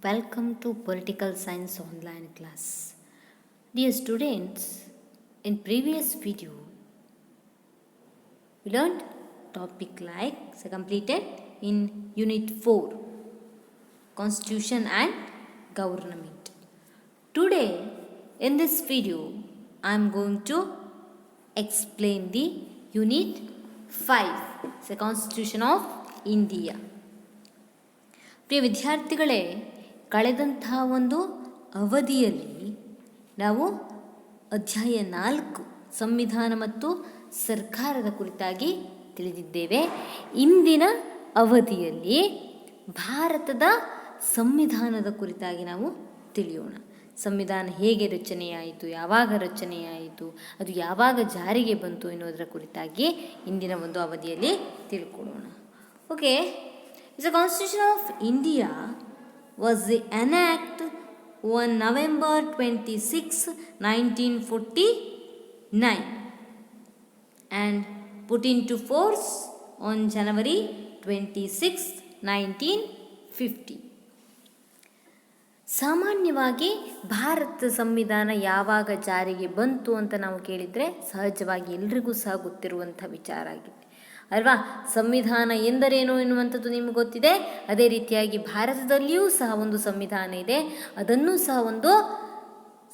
Welcome to Political Science online class. Dear students, in previous video we learned topic like completed in unit 4 Constitution and Government. Today in this video I am going to explain the unit 5 the Constitution of India. ಪ್ರಿಯ ವಿದ್ಯಾರ್ಥಿಗಳೇ, ಕಳೆದಂತಹ ಒಂದು ಅವಧಿಯಲ್ಲಿ ನಾವು ಅಧ್ಯಾಯ 4 ಸಂವಿಧಾನ ಮತ್ತು ಸರ್ಕಾರದ ಕುರಿತಾಗಿ ತಿಳಿದಿದ್ದೇವೆ. ಇಂದಿನ ಅವಧಿಯಲ್ಲಿ ಭಾರತದ ಸಂವಿಧಾನದ ಕುರಿತಾಗಿ ನಾವು ತಿಳಿಯೋಣ. ಸಂವಿಧಾನ ಹೇಗೆ ರಚನೆಯಾಯಿತು, ಯಾವಾಗ ರಚನೆಯಾಯಿತು, ಅದು ಯಾವಾಗ ಜಾರಿಗೆ ಬಂತು ಎನ್ನುವುದರ ಕುರಿತಾಗಿ ಇಂದಿನ ಒಂದು ಅವಧಿಯಲ್ಲಿ ತಿಳ್ಕೊಳ್ಳೋಣ. Okay, the Constitution of India was enacted on November 26, 1949 and put into force on January 26, 1950. ಸಾಮಾನ್ಯವಾಗಿ ಭಾರತ ಸಂವಿಧಾನ ಯಾವಾಗ ಜಾರಿಗೆ ಬಂತು ಅಂತ ನಾವು ಕೇಳಿದರೆ ಸಹಜವಾಗಿ ಎಲ್ರಿಗೂ ಸಹ ಗೊತ್ತಿರುವಂಥ ವಿಚಾರ ಆಗಿದೆ ಅಲ್ವಾ. ಸಂವಿಧಾನ ಎಂದರೇನು ಎನ್ನುವಂಥದ್ದು ನಿಮಗೆ ಗೊತ್ತಿದೆ. ಅದೇ ರೀತಿಯಾಗಿ ಭಾರತದಲ್ಲಿಯೂ ಸಹ ಒಂದು ಸಂವಿಧಾನ ಇದೆ. ಅದನ್ನು ಸಹ ಒಂದು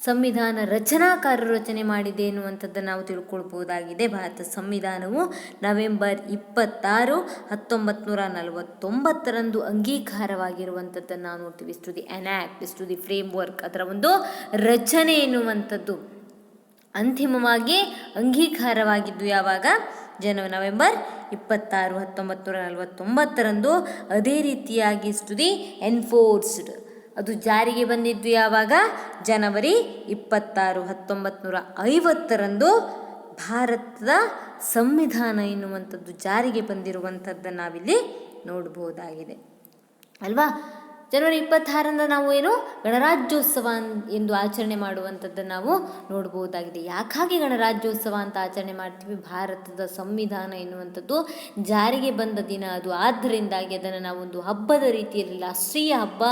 ಸಂವಿಧಾನ ರಚನಾಕಾರರು ರಚನೆ ಮಾಡಿದೆ ಎನ್ನುವಂಥದ್ದನ್ನು ನಾವು ತಿಳ್ಕೊಳ್ಬೋದಾಗಿದೆ. ಭಾರತ ಸಂವಿಧಾನವು ನವೆಂಬರ್ 26, 1949 ಅಂಗೀಕಾರವಾಗಿರುವಂಥದ್ದನ್ನು ನಾವು ನೋಡ್ತೀವಿ. To the enact, to the framework, ಅದರ ಒಂದು ರಚನೆ ಎನ್ನುವಂಥದ್ದು ಅಂತಿಮವಾಗಿ ಅಂಗೀಕಾರವಾಗಿದ್ದು ಯಾವಾಗ? ನವೆಂಬರ್ 26, 1949. ಅದೇ ರೀತಿಯಾಗಿ ಟು ದಿ ಎನ್ಫೋರ್ಸ್ಡ್, ಅದು ಜಾರಿಗೆ ಬಂದಿದ್ದು ಯಾವಾಗ? ಜನವರಿ 26, 1950 ಭಾರತದ ಸಂವಿಧಾನ ಎನ್ನುವಂಥದ್ದು ಜಾರಿಗೆ ಬಂದಿರುವಂಥದ್ದನ್ನು ನಾವಿಲ್ಲಿ ನೋಡಬಹುದಾಗಿದೆ ಅಲ್ವಾ. ಜನವರಿ 26 ನಾವು ಏನು ಗಣರಾಜ್ಯೋತ್ಸವ ಎಂದು ಆಚರಣೆ ಮಾಡುವಂಥದ್ದನ್ನು ನಾವು ನೋಡ್ಬೋದಾಗಿದೆ. ಯಾಕಾಗಿ ಗಣರಾಜ್ಯೋತ್ಸವ ಅಂತ ಆಚರಣೆ ಮಾಡ್ತೀವಿ? ಭಾರತದ ಸಂವಿಧಾನ ಎನ್ನುವಂಥದ್ದು ಜಾರಿಗೆ ಬಂದ ದಿನ ಅದು. ಆದ್ದರಿಂದಾಗಿ ಅದನ್ನು ನಾವು ಒಂದು ಹಬ್ಬದ ರೀತಿಯಲ್ಲಿ ರಾಷ್ಟ್ರೀಯ ಹಬ್ಬ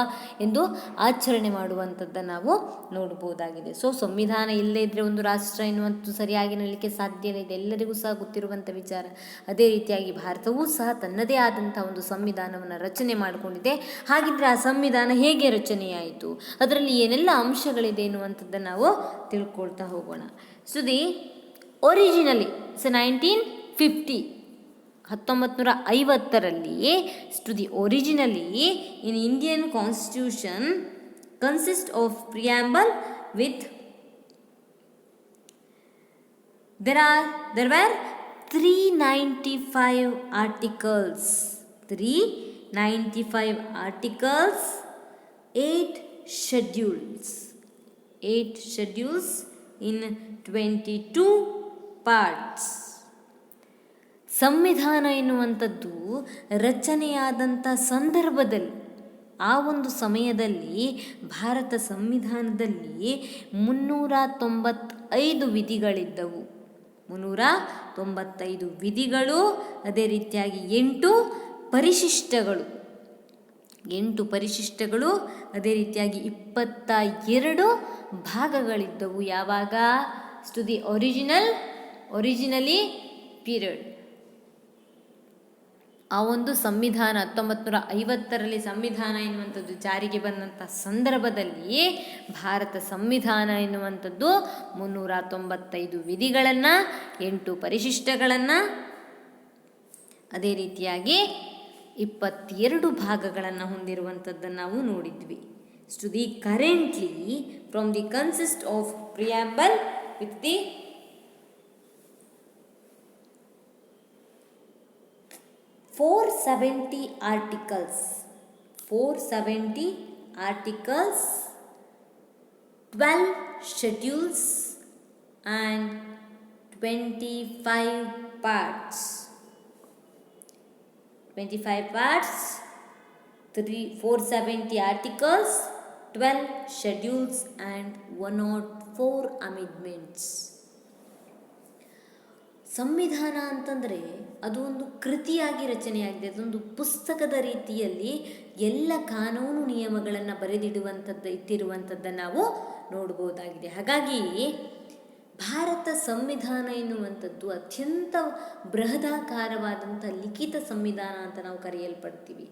ಎಂದು ಆಚರಣೆ ಮಾಡುವಂಥದ್ದನ್ನು ನಾವು ನೋಡ್ಬೋದಾಗಿದೆ. ಸೊ ಸಂವಿಧಾನ ಇಲ್ಲದೇ ಇದ್ದರೆ ಒಂದು ರಾಷ್ಟ್ರ ಎನ್ನುವಂಥದ್ದು ಸರಿಯಾಗಿ ನಡೀಲಿಕ್ಕೆ ಸಾಧ್ಯ ಇಲ್ಲ. ಇದೆಲ್ಲರಿಗೂ ಸಹ ಗೊತ್ತಿರುವಂಥ ವಿಚಾರ. ಅದೇ ರೀತಿಯಾಗಿ ಭಾರತವೂ ಸಹ ತನ್ನದೇ ಆದಂಥ ಒಂದು ಸಂವಿಧಾನವನ್ನು ರಚನೆ ಮಾಡಿಕೊಂಡಿದೆ. ಹಾಗಿದ್ರೆ ಆ ಸಂವಿಧಾನ ಹೇಗೆ ರಚನೆಯಾಯಿತು, ಅದರಲ್ಲಿ ಏನೆಲ್ಲ ಅಂಶಗಳಿದೆ ಎನ್ನುವಂಥದ್ದನ್ನು ನಾವು ತಿಳ್ಕೊಳ್ತಾ ಹೋಗೋಣ. ಸೊ ದಿ ಒರಿಜಿನಲಿ 1950, 1950ರಲ್ಲಿ to the originally in Indian constitution consist of preamble with there were 395 articles. 395 articles, 8 schedules in 22 parts. ಸಂವಿಧಾನ ಎನ್ನುವಂಥದ್ದು ರಚನೆಯಾದಂಥ ಸಂದರ್ಭದಲ್ಲಿ, ಆ ಒಂದು ಸಮಯದಲ್ಲಿ ಭಾರತ ಸಂವಿಧಾನದಲ್ಲಿ 395 ವಿಧಿಗಳಿದ್ದವು. 395 ವಿಧಿಗಳು, ಅದೇ ರೀತಿಯಾಗಿ 8 ಪರಿಶಿಷ್ಟಗಳು, ಅದೇ ರೀತಿಯಾಗಿ 22 ಭಾಗಗಳಿದ್ದವು. ಯಾವಾಗ? To the originally period. ಆ ಒಂದು ಸಂವಿಧಾನ 1950ರಲ್ಲಿ ಸಂವಿಧಾನ ಎನ್ನುವಂಥದ್ದು ಜಾರಿಗೆ ಬಂದಂಥ ಸಂದರ್ಭದಲ್ಲಿ ಭಾರತ ಸಂವಿಧಾನ ಎನ್ನುವಂಥದ್ದು 395 ವಿಧಿಗಳನ್ನು, 8 ಪರಿಶಿಷ್ಟಗಳನ್ನು, ಅದೇ ರೀತಿಯಾಗಿ 22 ಭಾಗಗಳನ್ನು ಹೊಂದಿರುವಂಥದ್ದನ್ನು ನಾವು ನೋಡಿದ್ವಿ. To the currently from the consist of preamble with the 470 articles, 12 schedules and 25 parts. 470 articles, 12 schedules and 104 amendments. ಸಂವಿಧಾನ ಅಂತಂದರೆ ಅದು ಒಂದು ಕೃತಿಯಾಗಿ ರಚನೆಯಾಗಿದೆ. ಅದೊಂದು ಪುಸ್ತಕದ ರೀತಿಯಲ್ಲಿ ಎಲ್ಲ ಕಾನೂನು ನಿಯಮಗಳನ್ನು ಇಟ್ಟಿರುವಂಥದ್ದನ್ನು ನಾವು ನೋಡ್ಬೋದಾಗಿದೆ. ಹಾಗಾಗಿ ಭಾರತ ಸಂವಿಧಾನ ಎನ್ನುವಂಥದ್ದು ಅತ್ಯಂತ ಬೃಹದಾಕಾರವಾದಂಥ ಲಿಖಿತ ಸಂವಿಧಾನ ಅಂತ ನಾವು ಕರೆಯಲ್ಪಡ್ತೀವಿ.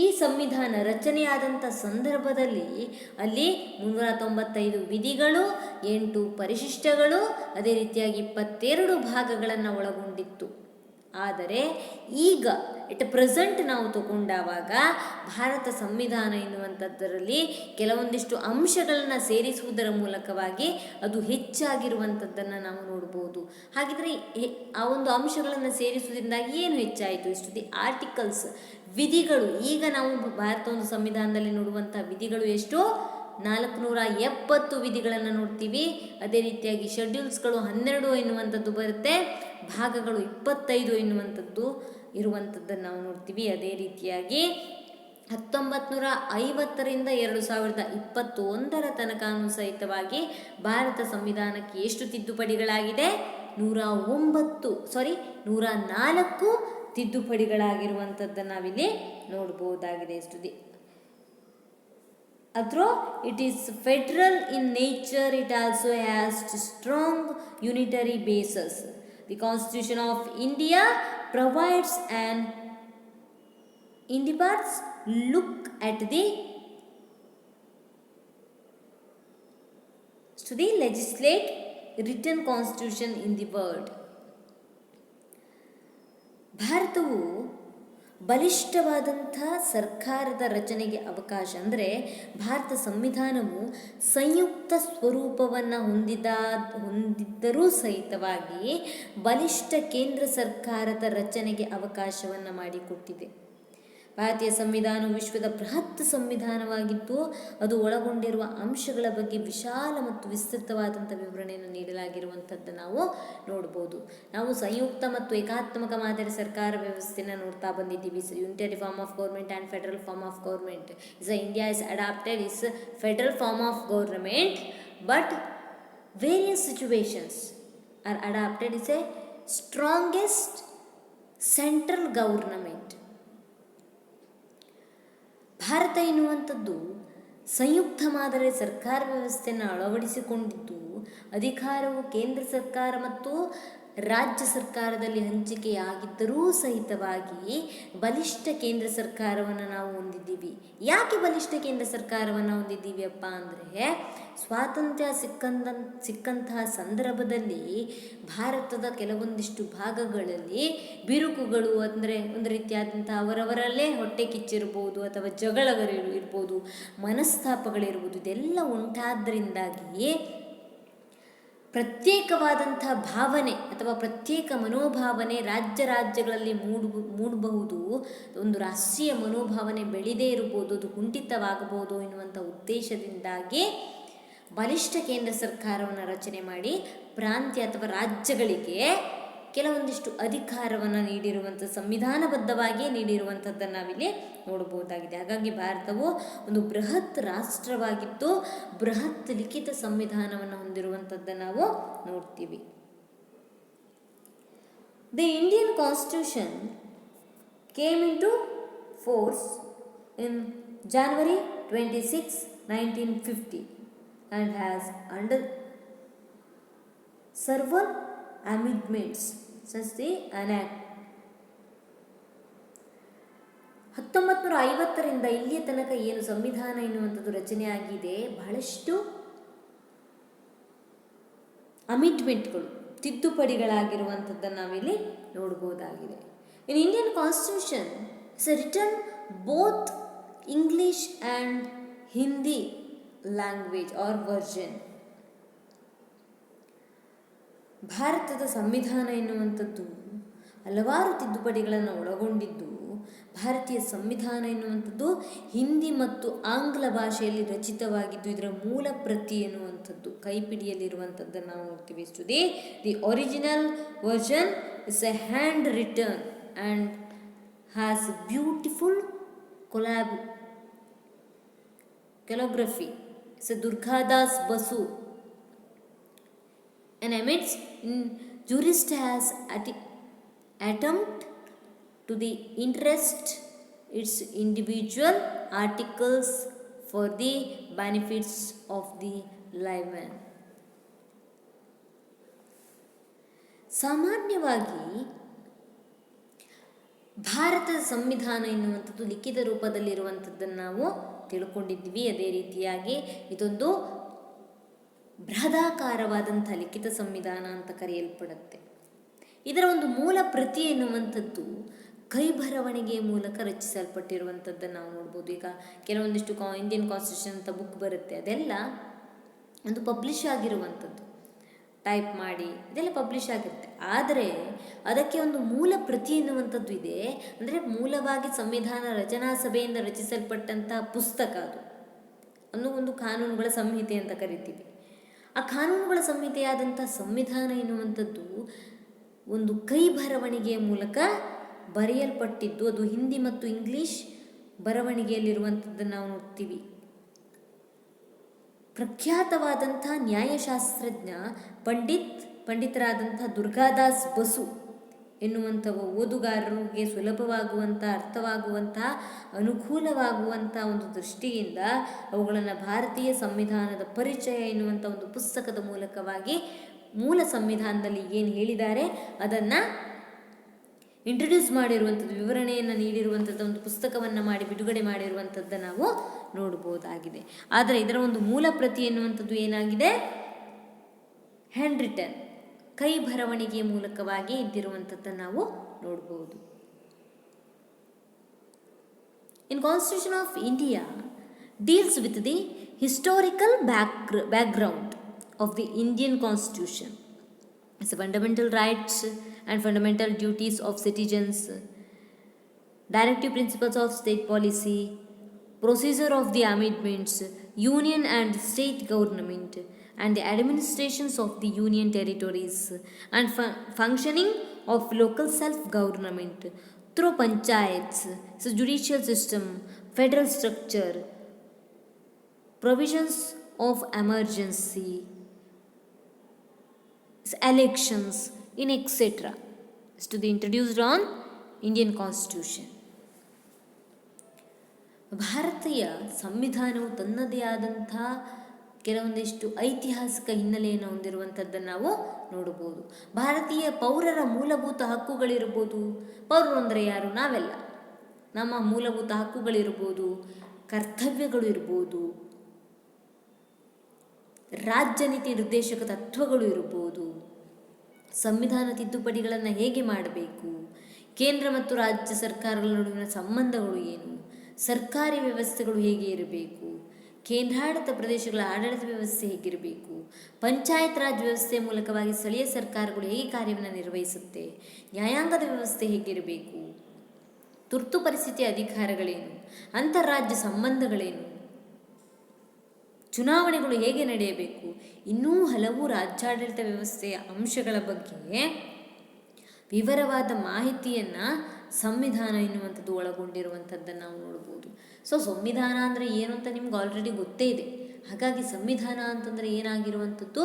ಈ ಸಂವಿಧಾನ ರಚನೆಯಾದಂಥ ಸಂದರ್ಭದಲ್ಲಿ ಅಲ್ಲಿ 395 ವಿಧಿಗಳು, 8 ಪರಿಶಿಷ್ಟಗಳು, ಅದೇ ರೀತಿಯಾಗಿ 22 ಭಾಗಗಳನ್ನು ಒಳಗೊಂಡಿತ್ತು. ಆದರೆ ಈಗ ಎಟ್ ಪ್ರೆಸೆಂಟ್ ನಾವು ತಗೊಂಡಾಗ ಭಾರತ ಸಂವಿಧಾನ ಎನ್ನುವಂಥದ್ದರಲ್ಲಿ ಕೆಲವೊಂದಿಷ್ಟು ಅಂಶಗಳನ್ನು ಸೇರಿಸುವುದರ ಮೂಲಕವಾಗಿ ಅದು ಹೆಚ್ಚಾಗಿರುವಂಥದ್ದನ್ನು ನಾವು ನೋಡ್ಬೋದು. ಹಾಗಿದ್ರೆ ಆ ಒಂದು ಅಂಶಗಳನ್ನು ಸೇರಿಸುವುದರಿಂದಾಗಿ ಏನು ಹೆಚ್ಚಾಯಿತು? ಇಷ್ಟು ದಿ ಆರ್ಟಿಕಲ್ಸ್, ವಿಧಿಗಳು. ಈಗ ನಾವು ಭಾರತ ಒಂದು ಸಂವಿಧಾನದಲ್ಲಿ ನೋಡುವಂಥ ವಿಧಿಗಳು ಎಷ್ಟು? 470 ವಿಧಿಗಳನ್ನು ನೋಡ್ತೀವಿ. ಅದೇ ರೀತಿಯಾಗಿ ಶೆಡ್ಯೂಲ್ಸ್ಗಳು 12 ಎನ್ನುವಂಥದ್ದು ಬರುತ್ತೆ, ಭಾಗಗಳು 25 ಎನ್ನುವಂಥದ್ದು ಇರುವಂಥದ್ದನ್ನು ನಾವು ನೋಡ್ತೀವಿ. ಅದೇ ರೀತಿಯಾಗಿ 1950ರಿಂದ 2021 ತನಕ ಸಹಿತವಾಗಿ ಭಾರತ ಸಂವಿಧಾನಕ್ಕೆ ಎಷ್ಟು ತಿದ್ದುಪಡಿಗಳಾಗಿದೆ? 104 ತಿದ್ದುಪಡಿಗಳಾಗಿರುವಂಥದ್ದನ್ನು ನಾವಿಲ್ಲಿ ನೋಡ್ಬೋದಾಗಿದೆ. Although it is federal in nature, it also has strong unitary basis. The Constitution of India provides an in-depth look at the legislate written constitution in the world. ಭಾರತವು ಬಲಿಷ್ಠವಾದಂಥ ಸರ್ಕಾರದ ರಚನೆಗೆ ಅವಕಾಶ, ಅಂದರೆ ಭಾರತ ಸಂವಿಧಾನವು ಸಂಯುಕ್ತ ಸ್ವರೂಪವನ್ನು ಹೊಂದಿದ್ದರೂ ಸಹಿತವಾಗಿ ಬಲಿಷ್ಠ ಕೇಂದ್ರ ಸರ್ಕಾರದ ರಚನೆಗೆ ಅವಕಾಶವನ್ನು ಮಾಡಿಕೊಟ್ಟಿದೆ. ಭಾರತೀಯ ಸಂವಿಧಾನವು ವಿಶ್ವದ ಬೃಹತ್ ಸಂವಿಧಾನವಾಗಿದ್ದು ಅದು ಒಳಗೊಂಡಿರುವ ಅಂಶಗಳ ಬಗ್ಗೆ ವಿಶಾಲ ಮತ್ತು ವಿಸ್ತೃತವಾದಂಥ ವಿವರಣೆಯನ್ನು ನೀಡಲಾಗಿರುವಂಥದ್ದು ನಾವು ನೋಡ್ಬೋದು. ನಾವು ಸಂಯುಕ್ತ ಮತ್ತು ಏಕಾತ್ಮಕ ಮಾದರಿ ಸರ್ಕಾರ ವ್ಯವಸ್ಥೆಯನ್ನು ನೋಡ್ತಾ ಬಂದಿದ್ದೀವಿ. Unitary form of government and federal form of government. India is adopted is federal form of government, but various situations are adopted is a strongest central government. ಭಾರತ ಎನ್ನುವಂಥದ್ದು ಸಂಯುಕ್ತ ಮಾದರಿ ಸರ್ಕಾರ ವ್ಯವಸ್ಥೆಯನ್ನು ಅಳವಡಿಸಿಕೊಂಡಿದ್ದು ಅಧಿಕಾರವು ಕೇಂದ್ರ ಸರ್ಕಾರ ಮತ್ತು ರಾಜ್ಯ ಸರ್ಕಾರದಲ್ಲಿ ಹಂಚಿಕೆಯಾಗಿದ್ದರೂ ಸಹಿತವಾಗಿ ಬಲಿಷ್ಠ ಕೇಂದ್ರ ಸರ್ಕಾರವನ್ನು ನಾವು ಹೊಂದಿದ್ದೀವಿ. ಯಾಕೆ ಬಲಿಷ್ಠ ಕೇಂದ್ರ ಸರ್ಕಾರವನ್ನು ಹೊಂದಿದ್ದೀವಿ ಅಪ್ಪ ಅಂದರೆ, ಸ್ವಾತಂತ್ರ್ಯ ಸಿಕ್ಕಂತಹ ಸಂದರ್ಭದಲ್ಲಿ ಭಾರತದ ಕೆಲವೊಂದಿಷ್ಟು ಭಾಗಗಳಲ್ಲಿ ಬಿರುಕುಗಳು, ಅಂದರೆ ಒಂದು ರೀತಿಯಾದಂಥ ಅವರವರಲ್ಲೇ ಹೊಟ್ಟೆ ಕಿಚ್ಚಿರ್ಬೋದು ಅಥವಾ ಜಗಳಗಳು ಇರ್ಬೋದು, ಮನಸ್ತಾಪಗಳಿರ್ಬೋದು, ಇದೆಲ್ಲ ಉಂಟಾದ್ದರಿಂದಾಗಿ ಪ್ರತ್ಯೇಕವಾದಂಥ ಭಾವನೆ ಅಥವಾ ಪ್ರತ್ಯೇಕ ಮನೋಭಾವನೆ ರಾಜ್ಯಗಳಲ್ಲಿ ಮೂಡಬಹುದು. ಒಂದು ರಾಷ್ಟ್ರೀಯ ಮನೋಭಾವನೆ ಬೆಳೆದೇ ಇರಬಹುದು, ಅದು ಕುಂಠಿತವಾಗಬಹುದು ಎನ್ನುವಂಥ ಉದ್ದೇಶದಿಂದಾಗಿ ಬಲಿಷ್ಠ ಕೇಂದ್ರ ಸರ್ಕಾರವನ್ನು ರಚನೆ ಮಾಡಿ ಪ್ರಾಂತ್ಯ ಅಥವಾ ರಾಜ್ಯಗಳಿಗೆ ಕೆಲವೊಂದಿಷ್ಟು ಅಧಿಕಾರವನ್ನು ನೀಡಿರುವಂಥ, ಸಂವಿಧಾನಬದ್ಧವಾಗಿ ನೀಡಿರುವಂಥದ್ದನ್ನು ನಾವಿಲ್ಲಿ ನೋಡಬಹುದಾಗಿದೆ. ಹಾಗಾಗಿ ಭಾರತವು ಒಂದು ಬೃಹತ್ ರಾಷ್ಟ್ರವಾಗಿದ್ದು ಬೃಹತ್ ಲಿಖಿತ ಸಂವಿಧಾನವನ್ನು ಹೊಂದಿರುವಂಥದ್ದನ್ನು ನಾವು ನೋಡ್ತೀವಿ. The Indian constitution came into force in January 26, 1950 and has under several amendments since the enact. 1950ರಿಂದ ಇಲ್ಲಿಯ ತನಕ ಏನು ಸಂವಿಧಾನ ಎನ್ನುವಂಥದ್ದು ರಚನೆಯಾಗಿದೆ, ಬಹಳಷ್ಟು ಅಮೆಂಡ್ಮೆಂಟ್ಗಳು, ತಿದ್ದುಪಡಿಗಳಾಗಿರುವಂಥದ್ದನ್ನು ನಾವಿಲ್ಲಿ ನೋಡಬಹುದಾಗಿದೆ. In Indian constitution is written both English and Hindi language or version. ಭಾರತದ ಸಂವಿಧಾನ ಎನ್ನುವಂಥದ್ದು ಹಲವಾರು ತಿದ್ದುಪಡಿಗಳನ್ನು ಒಳಗೊಂಡಿದ್ದು, ಭಾರತೀಯ ಸಂವಿಧಾನ ಎನ್ನುವಂಥದ್ದು ಹಿಂದಿ ಮತ್ತು ಆಂಗ್ಲ ಭಾಷೆಯಲ್ಲಿ ರಚಿತವಾಗಿದ್ದು ಇದರ ಮೂಲ ಪ್ರತಿ ಎನ್ನುವಂಥದ್ದು ಕೈಪಿಡಿಯಲ್ಲಿರುವಂಥದ್ದನ್ನು ನಾವು ನೋಡ್ತೀವಿ. The original version is A hand written and has beautiful calligraphy. It's a Durgadas Basu and emits in jurist has attempt to the interest its individual articles for the benefits of the layman. ಸಾಮಾನ್ಯವಾಗಿ ಭಾರತದ ಸಂವಿಧಾನ ಎನ್ನುವಂಥದ್ದು ಲಿಖಿತ ರೂಪದಲ್ಲಿರುವಂಥದ್ದನ್ನು ನಾವು ತಿಳ್ಕೊಂಡಿದ್ವಿ. ಅದೇ ರೀತಿಯಾಗಿ ಇದೊಂದು ಬೃಹದಾಕಾರವಾದಂಥ ಲಿಖಿತ ಸಂವಿಧಾನ ಅಂತ ಕರೆಯಲ್ಪಡುತ್ತೆ. ಇದರ ಒಂದು ಮೂಲ ಪ್ರತಿ ಎನ್ನುವಂಥದ್ದು ಕೈ ಬರವಣಿಗೆಯ ಮೂಲಕ ರಚಿಸಲ್ಪಟ್ಟಿರುವಂಥದ್ದನ್ನು ನಾವು ನೋಡ್ಬೋದು. ಈಗ ಕೆಲವೊಂದಿಷ್ಟು ಇಂಡಿಯನ್ ಕಾನ್ಸ್ಟಿಟ್ಯೂಷನ್ ಅಂತ ಬುಕ್ ಬರುತ್ತೆ, ಅದೆಲ್ಲ ಒಂದು ಪಬ್ಲಿಷ್ ಆಗಿರುವಂಥದ್ದು, ಟೈಪ್ ಮಾಡಿ ಇದೆಲ್ಲ ಪಬ್ಲಿಷ್ ಆಗಿರುತ್ತೆ. ಆದರೆ ಅದಕ್ಕೆ ಒಂದು ಮೂಲ ಪ್ರತಿ ಎನ್ನುವಂಥದ್ದು ಇದೆ. ಅಂದರೆ ಮೂಲವಾಗಿ ಸಂವಿಧಾನ ರಚನಾ ಸಭೆಯಿಂದ ರಚಿಸಲ್ಪಟ್ಟಂತಹ ಪುಸ್ತಕ ಅದು. ಒಂದು ಕಾನೂನುಗಳ ಸಂಹಿತೆ ಅಂತ ಕರಿತೀವಿ. ಆ ಕಾನೂನುಗಳ ಸಂಹಿತೆಯಾದಂಥ ಸಂವಿಧಾನ ಎನ್ನುವಂಥದ್ದು ಒಂದು ಕೈ ಬರವಣಿಗೆಯ ಮೂಲಕ ಬರೆಯಲ್ಪಟ್ಟಿದ್ದು. ಅದು ಹಿಂದಿ ಮತ್ತು ಇಂಗ್ಲೀಷ್ ಬರವಣಿಗೆಯಲ್ಲಿರುವಂಥದ್ದನ್ನು ನಾವು ನೋಡ್ತೀವಿ. ಪ್ರಖ್ಯಾತವಾದಂಥ ನ್ಯಾಯಶಾಸ್ತ್ರಜ್ಞ ಪಂಡಿತರಾದಂಥ ದುರ್ಗಾದಾಸ್ ಬಸು ಎನ್ನುವಂಥ ಓದುಗಾರರಿಗೆ ಸುಲಭವಾಗುವಂಥ, ಅರ್ಥವಾಗುವಂಥ, ಅನುಕೂಲವಾಗುವಂಥ ಒಂದು ದೃಷ್ಟಿಯಿಂದ ಅವುಗಳನ್ನು ಭಾರತೀಯ ಸಂವಿಧಾನದ ಪರಿಚಯ ಎನ್ನುವಂಥ ಒಂದು ಪುಸ್ತಕದ ಮೂಲಕವಾಗಿ ಮೂಲ ಸಂವಿಧಾನದಲ್ಲಿ ಏನು ಹೇಳಿದ್ದಾರೆ ಅದನ್ನು ಇಂಟ್ರೊಡ್ಯೂಸ್ ಮಾಡಿರುವಂಥದ್ದು, ವಿವರಣೆಯನ್ನು ನೀಡಿರುವಂಥದ್ದು ಒಂದು ಪುಸ್ತಕವನ್ನು ಮಾಡಿ ಬಿಡುಗಡೆ ಮಾಡಿರುವಂಥದ್ದನ್ನು ನಾವು ನೋಡ್ಬೋದಾಗಿದೆ. ಆದರೆ ಇದರ ಒಂದು ಮೂಲ ಪ್ರತಿ ಎನ್ನುವಂಥದ್ದು ಏನಾಗಿದೆ, ಹ್ಯಾಂಡ್ ರಿಟನ್, ಕೈ ಬರವಣಿಗೆಯ ಮೂಲಕವಾಗಿ ಇದ್ದಿರುವಂಥದ್ದನ್ನು ನಾವು ನೋಡ್ಬೋದು. ಇನ್ constitution of India deals with the historical background of the Indian constitution, its fundamental rights and fundamental duties of citizens, directive principles of state policy, procedure of the amendments, union and state government, and the administrations of the union territories, and functioning of local self-government through panchayats, so judicial system, federal structure, provisions of emergency, elections in etc. is to be introduced on Indian Constitution. ಭಾರತೀಯ ಸಂವಿಧಾನವು ತನ್ನದೇ ಆದಂಥ ಕೆಲವೊಂದಿಷ್ಟು ಐತಿಹಾಸಿಕ ಹಿನ್ನೆಲೆಯನ್ನು ಹೊಂದಿರುವಂಥದ್ದನ್ನು ನಾವು ನೋಡಬಹುದು. ಭಾರತೀಯ ಪೌರರ ಮೂಲಭೂತ ಹಕ್ಕುಗಳಿರ್ಬೋದು, ಪೌರರು ಅಂದರೆ ಯಾರು, ನಾವೆಲ್ಲ, ನಮ್ಮ ಮೂಲಭೂತ ಹಕ್ಕುಗಳಿರ್ಬೋದು, ಕರ್ತವ್ಯಗಳು ಇರ್ಬೋದು, ರಾಜ್ಯ ನೀತಿ ನಿರ್ದೇಶಕ ತತ್ವಗಳು ಇರ್ಬೋದು, ಸಂವಿಧಾನ ತಿದ್ದುಪಡಿಗಳನ್ನು ಹೇಗೆ ಮಾಡಬೇಕು, ಕೇಂದ್ರ ಮತ್ತು ರಾಜ್ಯ ಸರ್ಕಾರಗಳ ನಡುವಿನ ಸಂಬಂಧಗಳು ಏನು, ಸರ್ಕಾರಿ ವ್ಯವಸ್ಥೆಗಳು ಹೇಗೆ ಇರಬೇಕು, ಕೇಂದ್ರಾಡಳಿತ ಪ್ರದೇಶಗಳ ಆಡಳಿತ ವ್ಯವಸ್ಥೆ ಹೇಗಿರಬೇಕು, ಪಂಚಾಯತ್ ರಾಜ್ ವ್ಯವಸ್ಥೆಯ ಮೂಲಕವಾಗಿ ಸ್ಥಳೀಯ ಸರ್ಕಾರಗಳು ಹೇಗೆ ಕಾರ್ಯವನ್ನು ನಿರ್ವಹಿಸುತ್ತೆ, ನ್ಯಾಯಾಂಗದ ವ್ಯವಸ್ಥೆ ಹೇಗಿರಬೇಕು, ತುರ್ತು ಪರಿಸ್ಥಿತಿಯ ಅಧಿಕಾರಗಳೇನು, ಅಂತಾರಾಜ್ಯ ಸಂಬಂಧಗಳೇನು, ಚುನಾವಣೆಗಳು ಹೇಗೆ ನಡೆಯಬೇಕು, ಇನ್ನೂ ಹಲವು ರಾಜ್ಯಾಡಳಿತ ವ್ಯವಸ್ಥೆಯ ಅಂಶಗಳ ಬಗ್ಗೆ ವಿವರವಾದ ಮಾಹಿತಿಯನ್ನು ಸಂವಿಧಾನ ಎನ್ನುವಂಥದ್ದು ಒಳಗೊಂಡಿರುವಂಥದ್ದನ್ನು ನಾವು ನೋಡ್ಬೋದು. ಸೊ ಸಂವಿಧಾನ ಅಂದರೆ ಏನು ಅಂತ ನಿಮ್ಗೆ ಆಲ್ರೆಡಿ ಗೊತ್ತೇ ಇದೆ. ಹಾಗಾಗಿ ಸಂವಿಧಾನ ಅಂತಂದರೆ ಏನಾಗಿರುವಂಥದ್ದು,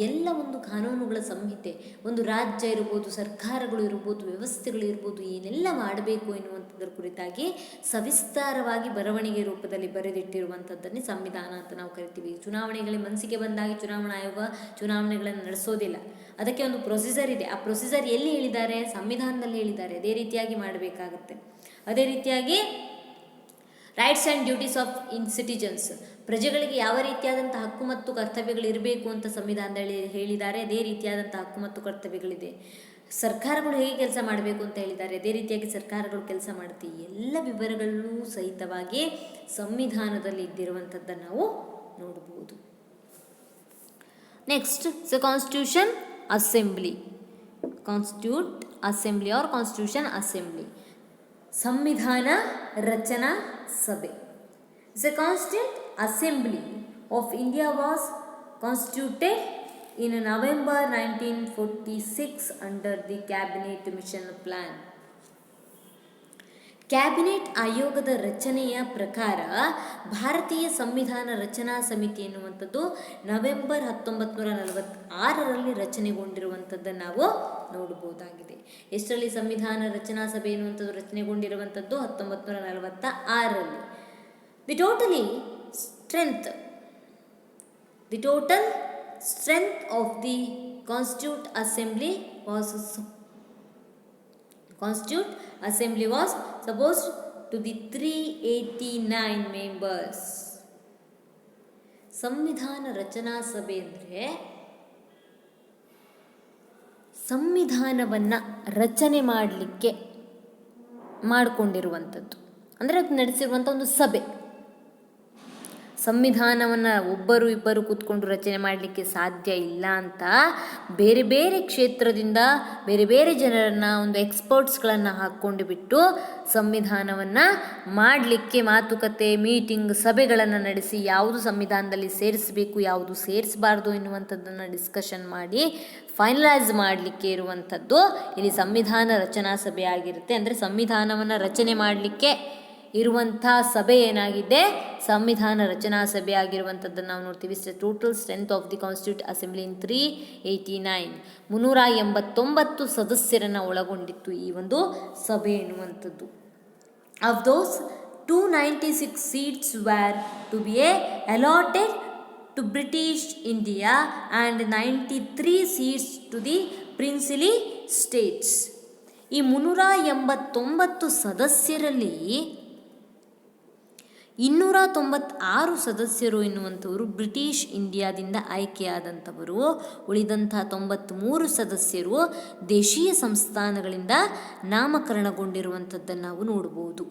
ಎಲ್ಲ ಒಂದು ಕಾನೂನುಗಳ ಸಂಹಿತೆ, ಒಂದು ರಾಜ್ಯ ಇರ್ಬೋದು, ಸರ್ಕಾರಗಳು ಇರ್ಬೋದು, ವ್ಯವಸ್ಥೆಗಳು ಇರ್ಬೋದು, ಏನೆಲ್ಲ ಮಾಡಬೇಕು ಎನ್ನುವಂಥದ್ರ ಕುರಿತಾಗಿ ಸವಿಸ್ತಾರವಾಗಿ ಬರವಣಿಗೆ ರೂಪದಲ್ಲಿ ಬರೆದಿಟ್ಟಿರುವಂಥದ್ದನ್ನೇ ಸಂವಿಧಾನ ಅಂತ ನಾವು ಕರಿತೀವಿ. ಚುನಾವಣೆಗಳ ಮನಸ್ಸಿಗೆ ಬಂದಾಗಿ ಚುನಾವಣಾ ಆಯೋಗ ಚುನಾವಣೆಗಳನ್ನು ನಡೆಸೋದಿಲ್ಲ. ಅದಕ್ಕೆ ಒಂದು ಪ್ರೊಸೀಜರ್ ಇದೆ. ಆ ಪ್ರೊಸೀಜರ್ ಎಲ್ಲಿ ಹೇಳಿದ್ದಾರೆ, ಸಂವಿಧಾನದಲ್ಲಿ ಹೇಳಿದ್ದಾರೆ. ಅದೇ ರೀತಿಯಾಗಿ ಮಾಡಬೇಕಾಗುತ್ತೆ. ಅದೇ ರೀತಿಯಾಗಿ rights and duties of citizens, ಪ್ರಜೆಗಳಿಗೆ ಯಾವ ರೀತಿಯಾದಂಥ ಹಕ್ಕು ಮತ್ತು ಕರ್ತವ್ಯಗಳಿರಬೇಕು ಅಂತ ಸಂವಿಧಾನದಲ್ಲಿ ಹೇಳಿದ್ದಾರೆ. ಅದೇ ರೀತಿಯಾದಂಥ ಹಕ್ಕು ಮತ್ತು ಕರ್ತವ್ಯಗಳಿದೆ. ಸರ್ಕಾರಗಳು ಹೇಗೆ ಕೆಲಸ ಮಾಡಬೇಕು ಅಂತ ಹೇಳಿದ್ದಾರೆ. ಅದೇ ರೀತಿಯಾಗಿ ಸರ್ಕಾರಗಳು ಕೆಲಸ ಮಾಡುತ್ತೆ. ಎಲ್ಲ ವಿವರಗಳನ್ನೂ ಸಹಿತವಾಗಿ ಸಂವಿಧಾನದಲ್ಲಿ ಇದ್ದಿರುವಂಥದ್ದನ್ನು ನಾವು ನೋಡಬಹುದು. Next constitution assembly, constitute assembly or constitution assembly, ಸಂವಿಧಾನ ರಚನಾ ಸಭೆ. The Constituent Assembly of India was constituted in November 1946 under the Cabinet Mission Plan. Cabinet ಆಯೋಗದ ರಚನೆಯ ಪ್ರಕಾರ ಭಾರತೀಯ ಸಂವಿಧಾನ ರಚನಾ ಸಮಿತಿ ಎನ್ನುವಂಥದ್ದು ನವೆಂಬರ್ 1946ರಲ್ಲಿ ರಚನೆಗೊಂಡಿರುವಂಥದ್ದನ್ನು ನಾವು ನೋಡಬಹುದಾಗಿದೆ. ಎಷ್ಟರಲ್ಲಿ ಸಂವಿಧಾನ ರಚನಾ ಸಭೆ ಎನ್ನುವಂಥದ್ದು ರಚನೆಗೊಂಡಿರುವಂಥದ್ದು 1946ರಲ್ಲಿ. The total strength of the Constituent Assembly was supposed to be 389 members. ಸಂವಿಧಾನ ರಚನಾ ಸಭೆ ಅಂದರೆ ಸಂವಿಧಾನವನ್ನು ರಚನೆ ಮಾಡಲಿಕ್ಕೆ ಮಾಡಿಕೊಂಡಿರುವಂಥದ್ದು, ಅಂದರೆ ಅದು ನಡೆಸಿರುವಂಥ ಒಂದು ಸಭೆ. ಸಂವಿಧಾನವನ್ನು ಒಬ್ಬರು ಇಬ್ಬರು ಕೂತ್ಕೊಂಡು ರಚನೆ ಮಾಡಲಿಕ್ಕೆ ಸಾಧ್ಯ ಇಲ್ಲ ಅಂತ ಬೇರೆ ಬೇರೆ ಕ್ಷೇತ್ರದಿಂದ ಬೇರೆ ಬೇರೆ ಜನರನ್ನು, ಒಂದು ಎಕ್ಸ್ಪರ್ಟ್ಸ್ಗಳನ್ನು ಹಾಕ್ಕೊಂಡು ಬಿಟ್ಟು ಸಂವಿಧಾನವನ್ನು ಮಾಡಲಿಕ್ಕೆ ಮಾತುಕತೆ, ಮೀಟಿಂಗ್, ಸಭೆಗಳನ್ನು ನಡೆಸಿ ಯಾವುದು ಸಂವಿಧಾನದಲ್ಲಿ ಸೇರಿಸಬೇಕು, ಯಾವುದು ಸೇರಿಸಬಾರ್ದು ಎನ್ನುವಂಥದ್ದನ್ನು ಡಿಸ್ಕಷನ್ ಮಾಡಿ ಫೈನಲೈಸ್ ಮಾಡಲಿಕ್ಕೆ ಇರುವಂಥದ್ದು ಇಲ್ಲಿ ಸಂವಿಧಾನ ರಚನಾ ಸಭೆ ಆಗಿರುತ್ತೆ. ಅಂದರೆ ಸಂವಿಧಾನವನ್ನು ರಚನೆ ಮಾಡಲಿಕ್ಕೆ ಇರುವಂಥ ಸಭೆ ಏನಾಗಿದೆ, ಸಂವಿಧಾನ ರಚನಾ ಸಭೆ ಆಗಿರುವಂಥದ್ದನ್ನು ನಾವು ನೋಡ್ತೀವಿ. Total strength of the constitute assembly in 389, 389 ಸದಸ್ಯರನ್ನು ಒಳಗೊಂಡಿತ್ತು ಈ ಒಂದು ಸಭೆ ಎನ್ನುವಂಥದ್ದು. Of those 296 seats were to be allotted to British India and 93 seats to the princely states. ಈ 389 ಸದಸ್ಯರಲ್ಲಿ 296 ಸದಸ್ಯರು ಎನ್ನುವಂಥವರು ಬ್ರಿಟಿಷ್ ಇಂಡಿಯಾದಿಂದ ಆಯ್ಕೆಯಾದಂಥವರು. ಉಳಿದಂಥ 93 ಸದಸ್ಯರು ದೇಶೀಯ ಸಂಸ್ಥಾನಗಳಿಂದ ನಾಮಕರಣಗೊಂಡಿರುವಂಥದ್ದನ್ನು ನಾವು ನೋಡ್ಬೋದು.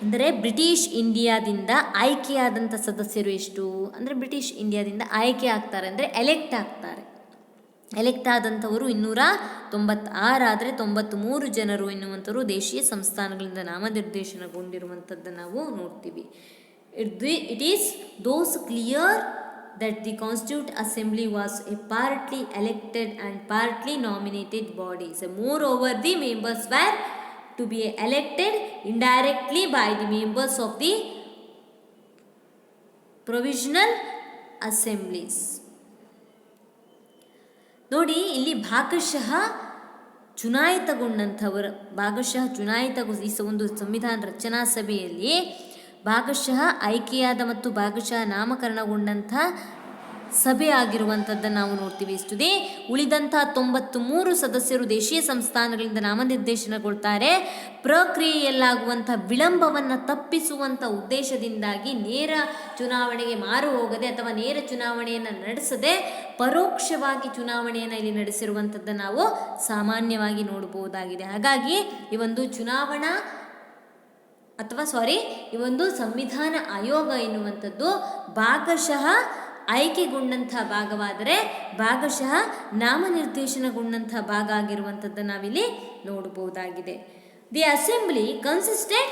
ಅಂದರೆ ಬ್ರಿಟಿಷ್ ಇಂಡಿಯಾದಿಂದ ಆಯ್ಕೆಯಾದಂಥ ಸದಸ್ಯರು ಎಷ್ಟು ಅಂದರೆ, ಬ್ರಿಟಿಷ್ ಇಂಡಿಯಾದಿಂದ ಆಯ್ಕೆ ಆಗ್ತಾರೆ ಅಂದರೆ ಎಲೆಕ್ಟ್ ಆಗ್ತಾರೆ. ಎಲೆಕ್ಟ್ ಆದಂಥವರು 296 ಆದರೆ 93 ಜನರು ಎನ್ನುವಂಥವರು ದೇಶೀಯ ಸಂಸ್ಥಾನಗಳಿಂದ ನಾಮನಿರ್ದೇಶನಗೊಂಡಿರುವಂಥದ್ದನ್ನು ನಾವು ನೋಡ್ತೀವಿ. It is those clear that the Constituent Assembly was a partly elected and partly nominated body. So moreover, the members were to be elected indirectly by the members of the provisional assemblies. ನೋಡಿ, ಇಲ್ಲಿ ಭಾಗಶಃ ಚುನಾಯಿತಗೊಂಡಂಥವರು, ಈ ಒಂದು ಸಂವಿಧಾನ ರಚನಾ ಸಭೆಯಲ್ಲಿ ಭಾಗಶಃ ಆಯ್ಕೆಯಾದ ಮತ್ತು ಭಾಗಶಃ ನಾಮಕರಣಗೊಂಡಂಥ ಸಭೆ ಆಗಿರುವಂಥದ್ದನ್ನು ನಾವು ನೋಡ್ತೀವಿ. ಇಷ್ಟುದೇ ಉಳಿದಂಥ 93 ಸದಸ್ಯರು ದೇಶೀಯ ಸಂಸ್ಥಾನಗಳಿಂದ ನಾಮನಿರ್ದೇಶನಗೊಳ್ತಾರೆ. ಪ್ರಕ್ರಿಯೆಯಲ್ಲಾಗುವಂಥ ವಿಳಂಬವನ್ನು ತಪ್ಪಿಸುವಂಥ ಉದ್ದೇಶದಿಂದಾಗಿ ನೇರ ಚುನಾವಣೆಗೆ ಮಾರು ಹೋಗದೆ ಅಥವಾ ನೇರ ಚುನಾವಣೆಯನ್ನು ನಡೆಸದೆ ಪರೋಕ್ಷವಾಗಿ ಚುನಾವಣೆಯನ್ನು ಇಲ್ಲಿ ನಡೆಸಿರುವಂಥದ್ದನ್ನು ನಾವು ಸಾಮಾನ್ಯವಾಗಿ ನೋಡಬಹುದಾಗಿದೆ. ಹಾಗಾಗಿ ಈ ಒಂದು ಸಂವಿಧಾನ ಆಯೋಗ ಎನ್ನುವಂಥದ್ದು ಭಾಗಶಃ ಆಯ್ಕೆಗೊಂಡಂಥ ಭಾಗವಾದರೆ ಭಾಗಶಃ ನಾಮನಿರ್ದೇಶನಗೊಂಡಂಥ ಭಾಗ ಆಗಿರುವಂಥದ್ದನ್ನು ನಾವಿಲ್ಲಿ ನೋಡಬಹುದಾಗಿದೆ. The assembly consisted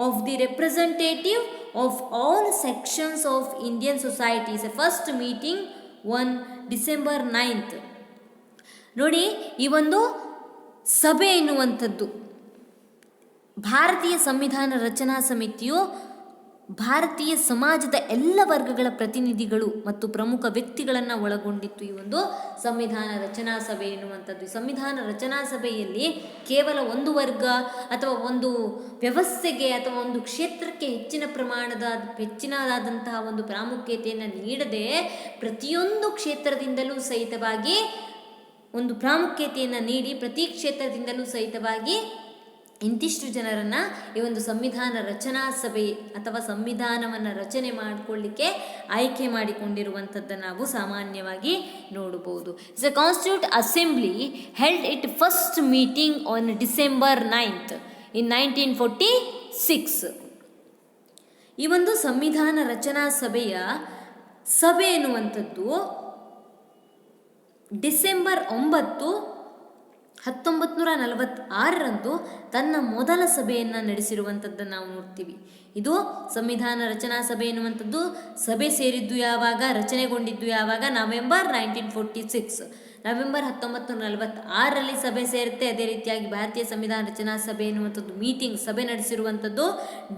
of the representative of all sections of Indian societies. First meeting on December 9th. ನೋಡಿ, ಈ ಒಂದು ಸಭೆ ಎನ್ನುವಂಥದ್ದು ಭಾರತೀಯ ಸಂವಿಧಾನ ರಚನಾ ಸಮಿತಿಯು ಭಾರತೀಯ ಸಮಾಜದ ಎಲ್ಲ ವರ್ಗಗಳ ಪ್ರತಿನಿಧಿಗಳು ಮತ್ತು ಪ್ರಮುಖ ವ್ಯಕ್ತಿಗಳನ್ನು ಒಳಗೊಂಡಿತ್ತು. ಈ ಒಂದು ಸಂವಿಧಾನ ರಚನಾ ಸಭೆ ಎನ್ನುವಂಥದ್ದು. ಸಂವಿಧಾನ ರಚನಾ ಸಭೆಯಲ್ಲಿ ಕೇವಲ ಒಂದು ವರ್ಗ ಅಥವಾ ಒಂದು ವ್ಯವಸ್ಥೆಗೆ ಅಥವಾ ಒಂದು ಕ್ಷೇತ್ರಕ್ಕೆ ಹೆಚ್ಚಿನದಾದಂತಹ ಒಂದು ಪ್ರಾಮುಖ್ಯತೆಯನ್ನು ನೀಡದೆ ಪ್ರತಿಯೊಂದು ಕ್ಷೇತ್ರದಿಂದಲೂ ಸಹಿತವಾಗಿ ಒಂದು ಪ್ರಾಮುಖ್ಯತೆಯನ್ನು ನೀಡಿ ಪ್ರತಿ ಕ್ಷೇತ್ರದಿಂದಲೂ ಸಹಿತವಾಗಿ ಇಂತಿಷ್ಟು ಜನರನ್ನು ಈ ಒಂದು ಸಂವಿಧಾನ ರಚನಾ ಸಭೆ ಅಥವಾ ಸಂವಿಧಾನವನ್ನು ರಚನೆ ಮಾಡಿಕೊಳ್ಳಿಕ್ಕೆ ಆಯ್ಕೆ ಮಾಡಿಕೊಂಡಿರುವಂಥದ್ದನ್ನು ನಾವು ಸಾಮಾನ್ಯವಾಗಿ ನೋಡಬಹುದು. The constitute assembly held it first meeting on December 9th in 1946. ಈ ಒಂದು ಸಂವಿಧಾನ ರಚನಾ ಸಭೆ ಎನ್ನುವಂಥದ್ದು ಡಿಸೆಂಬರ್ 9, 1946ರಂದು ತನ್ನ ಮೊದಲ ಸಭೆಯನ್ನು ನಡೆಸಿರುವಂಥದ್ದನ್ನು ನಾವು ನೋಡ್ತೀವಿ. ಇದು ಸಂವಿಧಾನ ರಚನಾ ಸಭೆ ಎನ್ನುವಂಥದ್ದು ಸಭೆ ಸೇರಿದ್ದು ಯಾವಾಗ, ರಚನೆಗೊಂಡಿದ್ದು ಯಾವಾಗ, ನವೆಂಬರ್ 1946. ನವೆಂಬರ್ 1946ರಲ್ಲಿ ಸಭೆ ಸೇರುತ್ತೆ. ಅದೇ ರೀತಿಯಾಗಿ ಭಾರತೀಯ ಸಂವಿಧಾನ ರಚನಾ ಸಭೆ ಎನ್ನುವಂಥದ್ದು ಮೀಟಿಂಗ್ ಸಭೆ ನಡೆಸಿರುವಂಥದ್ದು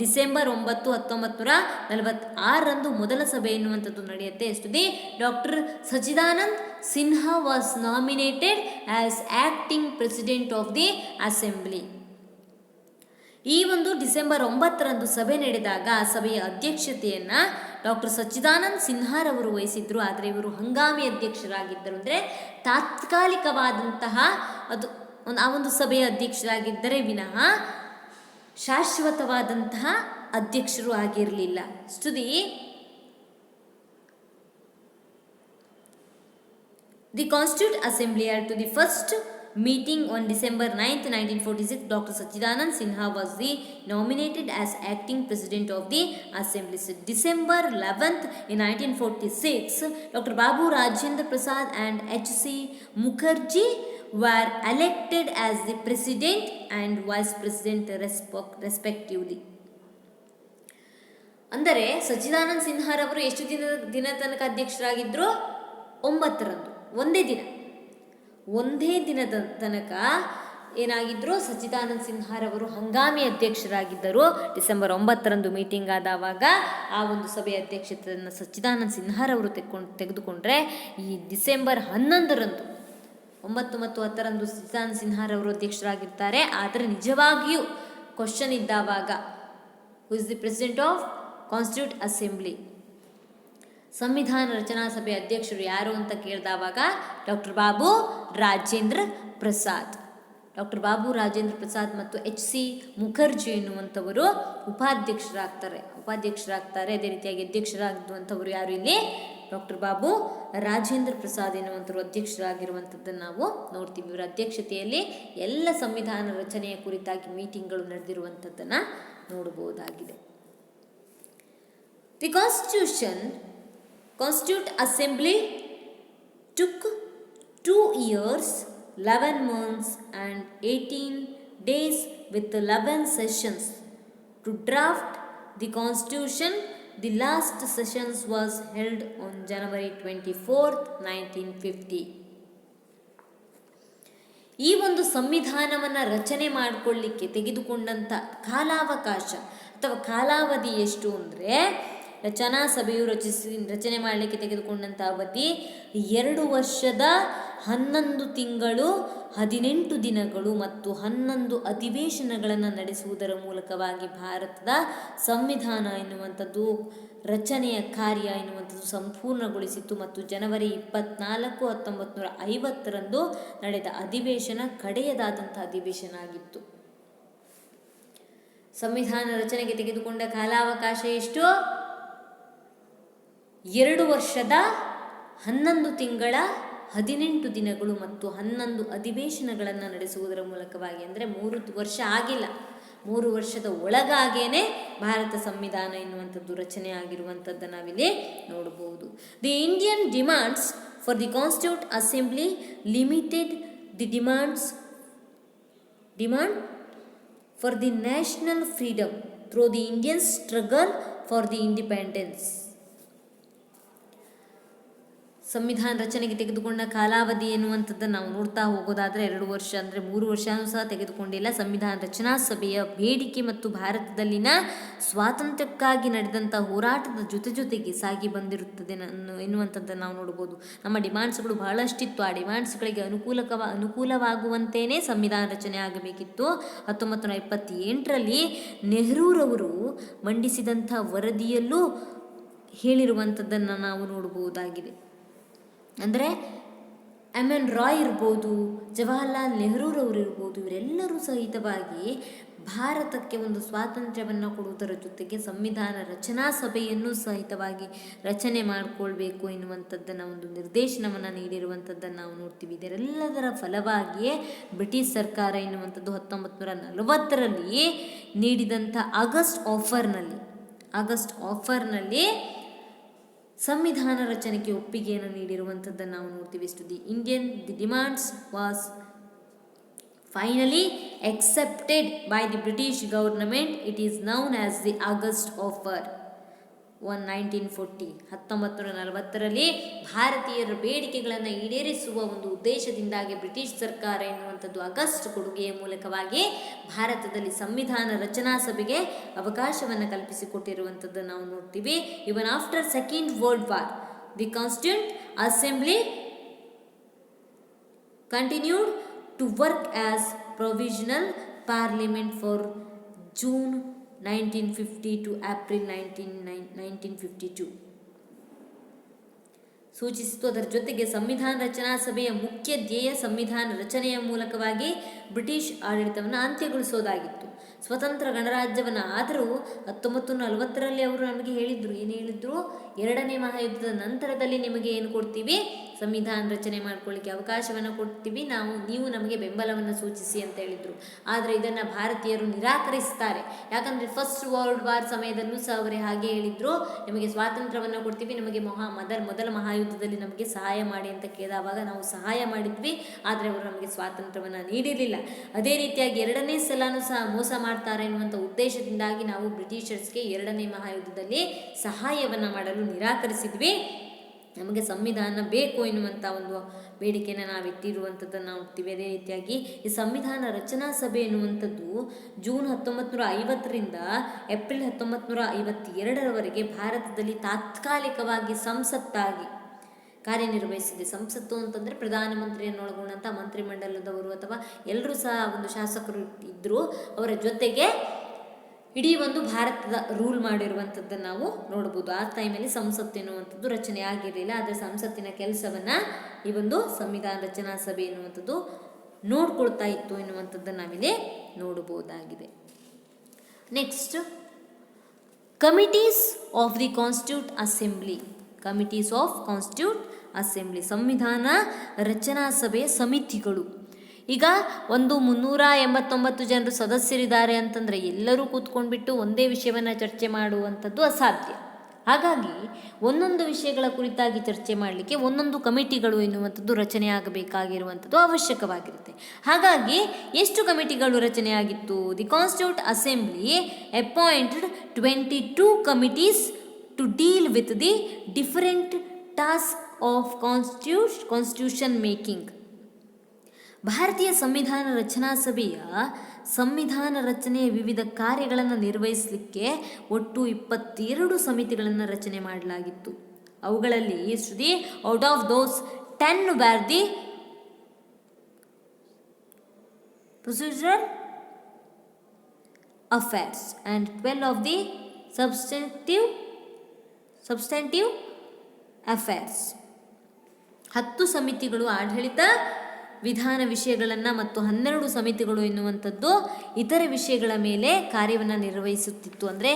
ಡಿಸೆಂಬರ್ 9, 1946ರಂದು ಮೊದಲ ಸಭೆ ಎನ್ನುವಂಥದ್ದು ನಡೆಯುತ್ತೆ. ಎಷ್ಟುದಿ doctor Sachchidanand Sinha was nominated as acting president of the assembly. ಈ ಒಂದು ಡಿಸೆಂಬರ್ 9ರಂದು ಸಭೆ ನಡೆದಾಗ ಆ ಸಭೆಯ ಅಧ್ಯಕ್ಷತೆಯನ್ನು ಡಾಕ್ಟರ್ ಸಚ್ಚಿದಾನಂದ್ ಸಿನ್ಹಾರವರು ವಹಿಸಿದ್ರು. ಆದರೆ ಇವರು ಹಂಗಾಮಿ ಅಧ್ಯಕ್ಷರಾಗಿದ್ದರು, ಅಂದರೆ ತಾತ್ಕಾಲಿಕವಾದಂತಹ ಆ ಒಂದು ಸಭೆಯ ಅಧ್ಯಕ್ಷರಾಗಿದ್ದರೆ ವಿನಃ ಶಾಶ್ವತವಾದಂತಹ ಅಧ್ಯಕ್ಷರು ಆಗಿರಲಿಲ್ಲ. ಸ್ಟುಡಿ the constitute assembly held to the first meeting on December 9th, 1946. Dr. Sachidanand Sinha was nominated as acting president of the assembly. So, December 11th in 1946, Dr. Babu Rajendra Prasad and H.C. Mukherjee were elected as the president and vice president respectively. ಅಂದರೆ ಸಚ್ಚಿದಾನಂದ್ ಸಿನ್ಹಾರವರು ಎಷ್ಟು ದಿನ ತನಕ ಅಧ್ಯಕ್ಷರಾಗಿದ್ದರು? 9ರಂದು, ಒಂದೇ ದಿನದ ತನಕ ಏನಾಗಿದ್ದರು? ಸಚ್ಚಿದಾನಂದ್ ಸಿನ್ಹಾರವರು ಹಂಗಾಮಿ ಅಧ್ಯಕ್ಷರಾಗಿದ್ದರು. December 9ರಂದು meeting ಆದವಾಗ ಆ ಒಂದು ಸಭೆಯ ಅಧ್ಯಕ್ಷತೆಯನ್ನು ಸಚ್ಚಿದಾನಂದ್ ಸಿನ್ಹಾರವರು ತೆಗೆದುಕೊಂಡ್ರೆ ಈ ಡಿಸೆಂಬರ್ 11ರಂದು 9 ಮತ್ತು 10ರಂದು ಸಚ್ಚಿದಾನಂದ್ ಸಿನ್ಹಾರವರು ಅಧ್ಯಕ್ಷರಾಗಿರ್ತಾರೆ. ಆದರೆ ನಿಜವಾಗಿಯೂ ಕ್ವಶನ್ ಇದ್ದಾವಾಗ who is the president of constituent assembly, ಸಂವಿಧಾನ ರಚನಾ ಸಭೆಯ ಅಧ್ಯಕ್ಷರು ಯಾರು ಅಂತ ಕೇಳಿದವಾಗ ಡಾಕ್ಟರ್ ಬಾಬು ರಾಜೇಂದ್ರ ಪ್ರಸಾದ್. ಡಾಕ್ಟರ್ ಬಾಬು ರಾಜೇಂದ್ರ ಪ್ರಸಾದ್ ಮತ್ತು H.C. ಮುಖರ್ಜಿ ಎನ್ನುವಂಥವರು ಉಪಾಧ್ಯಕ್ಷರಾಗ್ತಾರೆ. ಅದೇ ರೀತಿಯಾಗಿ ಅಧ್ಯಕ್ಷರಾಗುವಂಥವರು ಯಾರು ಇಲ್ಲಿ? ಡಾಕ್ಟರ್ ಬಾಬು ರಾಜೇಂದ್ರ ಪ್ರಸಾದ್ ಎನ್ನುವಂಥವರು ಅಧ್ಯಕ್ಷರಾಗಿರುವಂಥದ್ದನ್ನು ನಾವು ನೋಡ್ತೀವಿ. ಇವರ ಅಧ್ಯಕ್ಷತೆಯಲ್ಲಿ ಎಲ್ಲ ಸಂವಿಧಾನ ರಚನೆಯ ಕುರಿತಾಗಿ ಮೀಟಿಂಗ್ಗಳು ನಡೆದಿರುವಂಥದ್ದನ್ನು ನೋಡಬಹುದಾಗಿದೆ. The Constituent Assembly took 2 years, 11 months and 18 days with 11 sessions to draft the Constitution. The last sessions was held on January 24th, 1950. ಈ ಒಂದು ಸಂವಿಧಾನವನ್ನು ರಚನೆ ಮಾಡಿಕೊಳ್ಳಿಕ್ಕೆ ತೆಗೆದುಕೊಂಡಂಥ ಕಾಲಾವಕಾಶ ಅಥವಾ ಕಾಲಾವಧಿ ಎಷ್ಟು ಅಂದರೆ, ರಚನಾ ಸಭೆಯು ರಚನೆ ಮಾಡಲಿಕ್ಕೆ ತೆಗೆದುಕೊಂಡಂಥ ಅವಧಿ 2 ವರ್ಷದ 11 ತಿಂಗಳು 18 ದಿನಗಳು ಮತ್ತು 11 ಅಧಿವೇಶನಗಳನ್ನು ನಡೆಸುವುದರ ಮೂಲಕವಾಗಿ ಭಾರತದ ಸಂವಿಧಾನ ಎನ್ನುವಂಥದ್ದು ರಚನೆಯ ಕಾರ್ಯ ಎನ್ನುವಂಥದ್ದು ಸಂಪೂರ್ಣಗೊಳಿಸಿತ್ತು. ಮತ್ತು ಜನವರಿ 24, 1950ರಂದು ನಡೆದ ಅಧಿವೇಶನ ಕಡೆಯದಾದಂಥ ಅಧಿವೇಶನ ಆಗಿತ್ತು. ಸಂವಿಧಾನ ರಚನೆಗೆ ತೆಗೆದುಕೊಂಡ ಕಾಲಾವಕಾಶ ಎಷ್ಟು? 2 ವರ್ಷದ 11 ತಿಂಗಳ 18 ದಿನಗಳು ಮತ್ತು 11 ಅಧಿವೇಶನಗಳನ್ನು ನಡೆಸುವುದರ ಮೂಲಕವಾಗಿ, ಅಂದರೆ 3 ವರ್ಷ ಆಗಿಲ್ಲ, 3 ವರ್ಷದ ಒಳಗಾಗೇನೆ ಭಾರತ ಸಂವಿಧಾನ ಎನ್ನುವಂಥದ್ದು ರಚನೆ ಆಗಿರುವಂಥದ್ದನ್ನು ನಾವಿಲ್ಲಿ ನೋಡಬಹುದು. The Indian demands for the constitute assembly limited the demand for the national freedom through the Indian struggle for the independence. ಸಂವಿಧಾನ ರಚನೆಗೆ ತೆಗೆದುಕೊಂಡ ಕಾಲಾವಧಿ ಎನ್ನುವಂಥದ್ದನ್ನು ನಾವು ನೋಡ್ತಾ ಹೋಗೋದಾದರೆ 2 ವರ್ಷ, ಅಂದರೆ 3 ವರ್ಷವೂ ಸಹ ತೆಗೆದುಕೊಂಡಿಲ್ಲ. ಸಂವಿಧಾನ ರಚನಾ ಸಭೆಯ ಬೇಡಿಕೆ ಮತ್ತು ಭಾರತದಲ್ಲಿನ ಸ್ವಾತಂತ್ರ್ಯಕ್ಕಾಗಿ ನಡೆದಂಥ ಹೋರಾಟದ ಜೊತೆಗೆ ಸಾಗಿ ಬಂದಿರುತ್ತದೆ ಎನ್ನುವಂಥದ್ದನ್ನು ನಾವು ನೋಡ್ಬೋದು. ನಮ್ಮ ಡಿಮಾಂಡ್ಸ್ಗಳು ಬಹಳಷ್ಟಿತ್ತು. ಆ ಡಿಮಾಂಡ್ಸ್ಗಳಿಗೆ ಅನುಕೂಲವಾಗುವಂತೆಯೇ ಸಂವಿಧಾನ ರಚನೆ ಆಗಬೇಕಿತ್ತು. 1928ರಲ್ಲಿ ನೆಹರೂರವರು ಮಂಡಿಸಿದಂಥ ವರದಿಯಲ್ಲೂ ಹೇಳಿರುವಂಥದ್ದನ್ನು ನಾವು ನೋಡಬಹುದಾಗಿದೆ. ಅಂದರೆ MN ರಾಯ್ ಇರ್ಬೋದು, ಜವಾಹರ್ಲಾಲ್ ನೆಹರೂರವರು ಇರ್ಬೋದು, ಇವರೆಲ್ಲರೂ ಸಹಿತವಾಗಿ ಭಾರತಕ್ಕೆ ಒಂದು ಸ್ವಾತಂತ್ರ್ಯವನ್ನು ಕೊಡುವುದರ ಜೊತೆಗೆ ಸಂವಿಧಾನ ರಚನಾ ಸಭೆಯನ್ನು ಸಹಿತವಾಗಿ ರಚನೆ ಮಾಡಿಕೊಳ್ಬೇಕು ಎನ್ನುವಂಥದ್ದನ್ನು ಒಂದು ನಿರ್ದೇಶನವನ್ನು ನೀಡಿರುವಂಥದ್ದನ್ನು ನಾವು ನೋಡ್ತೀವಿ. ಇದರೆಲ್ಲದರ ಫಲವಾಗಿಯೇ ಬ್ರಿಟಿಷ್ ಸರ್ಕಾರ ಎನ್ನುವಂಥದ್ದು 1940ರಲ್ಲಿ ನೀಡಿದಂಥ ಆಗಸ್ಟ್ ಆಫರ್ನಲ್ಲಿ ಸಂವಿಧಾನ ರಚನೆಗೆ ಒಪ್ಪಿಗೆಯನ್ನು ನೀಡಿರುವಂಥದ್ದನ್ನು ನಾವು ನೋಡ್ತೀವಿ. The demands was finally accepted by the British government. It is known as the August Offer. 1940 ಭಾರತೀಯರ ಬೇಡಿಕೆಗಳನ್ನು ಈಡೇರಿಸುವ ಒಂದು ಉದ್ದೇಶದಿಂದಾಗಿ ಬ್ರಿಟಿಷ್ ಸರ್ಕಾರ ಎನ್ನುವಂಥದ್ದು ಆಗಸ್ಟ್ ಕೊಡುಗೆಯ ಮೂಲಕವಾಗಿ ಭಾರತದಲ್ಲಿ ಸಂವಿಧಾನ ರಚನಾ ಸಭೆಗೆ ಅವಕಾಶವನ್ನು ಕಲ್ಪಿಸಿಕೊಟ್ಟಿರುವಂಥದ್ದು ನಾವು ನೋಡ್ತೀವಿ. ಇವನ್ after second world war the constituent assembly continued to work as provisional parliament for June 1950 to April 1952 ಸೂಚಿಸಿತು. ಅದರ ಜೊತೆಗೆ ಸಂವಿಧಾನ ರಚನಾ ಸಭೆಯ ಮುಖ್ಯ ಧ್ಯೇಯ ಸಂವಿಧಾನ ರಚನೆಯ ಮೂಲಕವಾಗಿ ಬ್ರಿಟಿಷ್ ಆಡಳಿತವನ್ನು ಅಂತ್ಯಗೊಳಿಸೋದಾಗಿತ್ತು. ಸ್ವತಂತ್ರ ಗಣರಾಜ್ಯವನ್ನು ಆದರೂ 1940 ಅವರು ನಮಗೆ ಹೇಳಿದ್ರು, ಏನು ಹೇಳಿದ್ರು, ಎರಡನೇ ಮಹಾಯುದ್ಧದ ನಂತರದಲ್ಲಿ ನಿಮಗೆ ಏನು ಕೊಡ್ತೀವಿ, ಸಂವಿಧಾನ ರಚನೆ ಮಾಡ್ಕೊಳ್ಳಿಕ್ಕೆ ಅವಕಾಶವನ್ನು ಕೊಡ್ತೀವಿ, ನೀವು ನಮಗೆ ಬೆಂಬಲವನ್ನು ಸೂಚಿಸಿ ಅಂತ ಹೇಳಿದರು. ಆದರೆ ಇದನ್ನು ಭಾರತೀಯರು ನಿರಾಕರಿಸ್ತಾರೆ. ಯಾಕಂದರೆ ಫಸ್ಟ್ ವರ್ಲ್ಡ್ ವಾರ್ ಸಮಯದಲ್ಲೂ ಸಹ ಅವರೇ ಹಾಗೆ ಹೇಳಿದರು, ನಿಮಗೆ ಸ್ವಾತಂತ್ರ್ಯವನ್ನು ಕೊಡ್ತೀವಿ, ನಮಗೆ ಮೊದಲ ಮಹಾಯುದ್ಧದಲ್ಲಿ ನಮಗೆ ಸಹಾಯ ಮಾಡಿ ಅಂತ ಕೇಳಿದಾಗ ನಾವು ಸಹಾಯ ಮಾಡಿದ್ವಿ, ಆದರೆ ಅವರು ನಮಗೆ ಸ್ವಾತಂತ್ರ್ಯವನ್ನು ನೀಡಿರಲಿಲ್ಲ. ಅದೇ ರೀತಿಯಾಗಿ ಎರಡನೇ ಸಲನೂ ಸಹ ಮೋಸ ಮಾಡ್ತಾರೆ ಎನ್ನುವಂಥ ಉದ್ದೇಶದಿಂದಾಗಿ ನಾವು ಬ್ರಿಟಿಷರ್ಸ್ಗೆ ಎರಡನೇ ಮಹಾಯುದ್ಧದಲ್ಲಿ ಸಹಾಯವನ್ನು ಮಾಡಲು ನಿರಾಕರಿಸಿದ್ವಿ. ನಮಗೆ ಸಂವಿಧಾನ ಬೇಕು ಎನ್ನುವಂಥ ಒಂದು ಬೇಡಿಕೆಯನ್ನು ನಾವು ಇಟ್ಟಿರುವಂಥದ್ದನ್ನು ನಾವು ನೋಡ್ತೀವಿ. ಅದೇ ರೀತಿಯಾಗಿ ಈ ಸಂವಿಧಾನ ರಚನಾ ಸಭೆ ಎನ್ನುವಂಥದ್ದು ಜೂನ್ 1950ರಿಂದ ಏಪ್ರಿಲ್ 1952ರವರೆಗೆ ಭಾರತದಲ್ಲಿ ತಾತ್ಕಾಲಿಕವಾಗಿ ಸಂಸತ್ತಾಗಿ ಕಾರ್ಯನಿರ್ವಹಿಸಿದೆ. ಸಂಸತ್ತು ಅಂತಂದರೆ ಪ್ರಧಾನಮಂತ್ರಿಯನ್ನು ಒಳಗೊಂಡಂಥ ಮಂತ್ರಿಮಂಡಲದವರು ಅಥವಾ ಎಲ್ಲರೂ ಸಹ ಒಂದು ಶಾಸಕರು ಇದ್ದರು. ಅವರ ಜೊತೆಗೆ ಇಡೀ ಒಂದು ಭಾರತದ ರೂಲ್ ಮಾಡಿರುವಂಥದ್ದನ್ನು ನಾವು ನೋಡ್ಬೋದು. ಆ ಟೈಮಲ್ಲಿ ಸಂಸತ್ತು ಎನ್ನುವಂಥದ್ದು ರಚನೆ ಆಗಿರಲಿಲ್ಲ. ಆದರೆ ಸಂಸತ್ತಿನ ಕೆಲಸವನ್ನು ಈ ಒಂದು ಸಂವಿಧಾನ ರಚನಾ ಸಭೆ ಎನ್ನುವಂಥದ್ದು ನೋಡ್ಕೊಳ್ತಾ ಇತ್ತು ಎನ್ನುವಂಥದ್ದನ್ನು ನಾವಿಲ್ಲಿ ನೋಡಬಹುದಾಗಿದೆ. Next, committees of the constitute assembly. Committees of constituent assembly, ಸಂವಿಧಾನ ರಚನಾ ಸಭೆಯ ಸಮಿತಿಗಳು. ಈಗ 389 ಜನರು ಸದಸ್ಯರಿದ್ದಾರೆ ಅಂತಂದರೆ ಎಲ್ಲರೂ ಕೂತ್ಕೊಂಡ್ಬಿಟ್ಟು ಒಂದೇ ವಿಷಯವನ್ನು ಚರ್ಚೆ ಮಾಡುವಂಥದ್ದು ಅಸಾಧ್ಯ. ಹಾಗಾಗಿ ಒಂದೊಂದು ವಿಷಯಗಳ ಕುರಿತಾಗಿ ಚರ್ಚೆ ಮಾಡಲಿಕ್ಕೆ ಒಂದೊಂದು ಕಮಿಟಿಗಳು ಎನ್ನುವಂಥದ್ದು ರಚನೆ ಆಗಬೇಕಾಗಿರುವಂಥದ್ದು ಅವಶ್ಯಕವಾಗಿರುತ್ತೆ. ಹಾಗಾಗಿ ಎಷ್ಟು ಕಮಿಟಿಗಳು ರಚನೆಯಾಗಿತ್ತು? The constitute assembly appointed 22 committees to deal with the different task of constitution making. ಭಾರತೀಯ ಸಂವಿಧಾನ ರಚನಾ ಸಭೆಯ ಸಂವಿಧಾನ ರಚನೆಯ ವಿವಿಧ ಕಾರ್ಯಗಳನ್ನು ನಿರ್ವಹಿಸಲಿಕ್ಕೆ ಒಟ್ಟು 22 ಸಮಿತಿಗಳನ್ನು ರಚನೆ ಮಾಡಲಾಗಿತ್ತು. ಅವುಗಳಲ್ಲಿ out of those 10 were the procedural affairs and 12 of the substantive affairs. 10 ಸಮಿತಿಗಳು ಆಡಳಿತ ವಿಧಾನ ವಿಷಯಗಳನ್ನು ಮತ್ತು 12 ಸಮಿತಿಗಳು ಎನ್ನುವಂಥದ್ದು ಇತರ ವಿಷಯಗಳ ಮೇಲೆ ಕಾರ್ಯವನ್ನು ನಿರ್ವಹಿಸುತ್ತಿತ್ತು. ಅಂದರೆ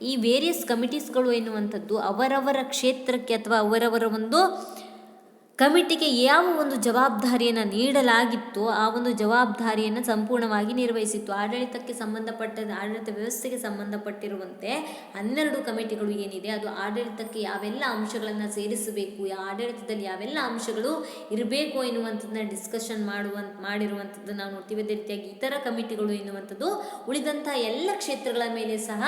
ಈ ವೇರಿಯಸ್ ಕಮಿಟೀಸ್ಗಳು ಎನ್ನುವಂಥದ್ದು ಅವರವರ ಕ್ಷೇತ್ರಕ್ಕೆ ಅಥವಾ ಅವರವರ ಒಂದು ಕಮಿಟಿಗೆ ಯಾವ ಒಂದು ಜವಾಬ್ದಾರಿಯನ್ನು ನೀಡಲಾಗಿತ್ತೋ ಆ ಒಂದು ಜವಾಬ್ದಾರಿಯನ್ನು ಸಂಪೂರ್ಣವಾಗಿ ನಿರ್ವಹಿಸಿತ್ತು. ಆಡಳಿತಕ್ಕೆ ಆಡಳಿತ ವ್ಯವಸ್ಥೆಗೆ ಸಂಬಂಧಪಟ್ಟಿರುವಂತೆ 12 ಕಮಿಟಿಗಳು ಏನಿದೆ ಅದು ಆಡಳಿತಕ್ಕೆ ಯಾವೆಲ್ಲ ಅಂಶಗಳನ್ನು ಸೇರಿಸಬೇಕು, ಆಡಳಿತದಲ್ಲಿ ಯಾವೆಲ್ಲ ಅಂಶಗಳು ಇರಬೇಕು ಎನ್ನುವಂಥದ್ದನ್ನ ಡಿಸ್ಕಷನ್ ಮಾಡಿರುವಂಥದ್ದು ನಾವು ನೋಡ್ತೀವಿ. ಅದೇ ರೀತಿಯಾಗಿ ಇತರ ಕಮಿಟಿಗಳು ಎನ್ನುವಂಥದ್ದು ಉಳಿದಂಥ ಎಲ್ಲ ಕ್ಷೇತ್ರಗಳ ಮೇಲೆ ಸಹ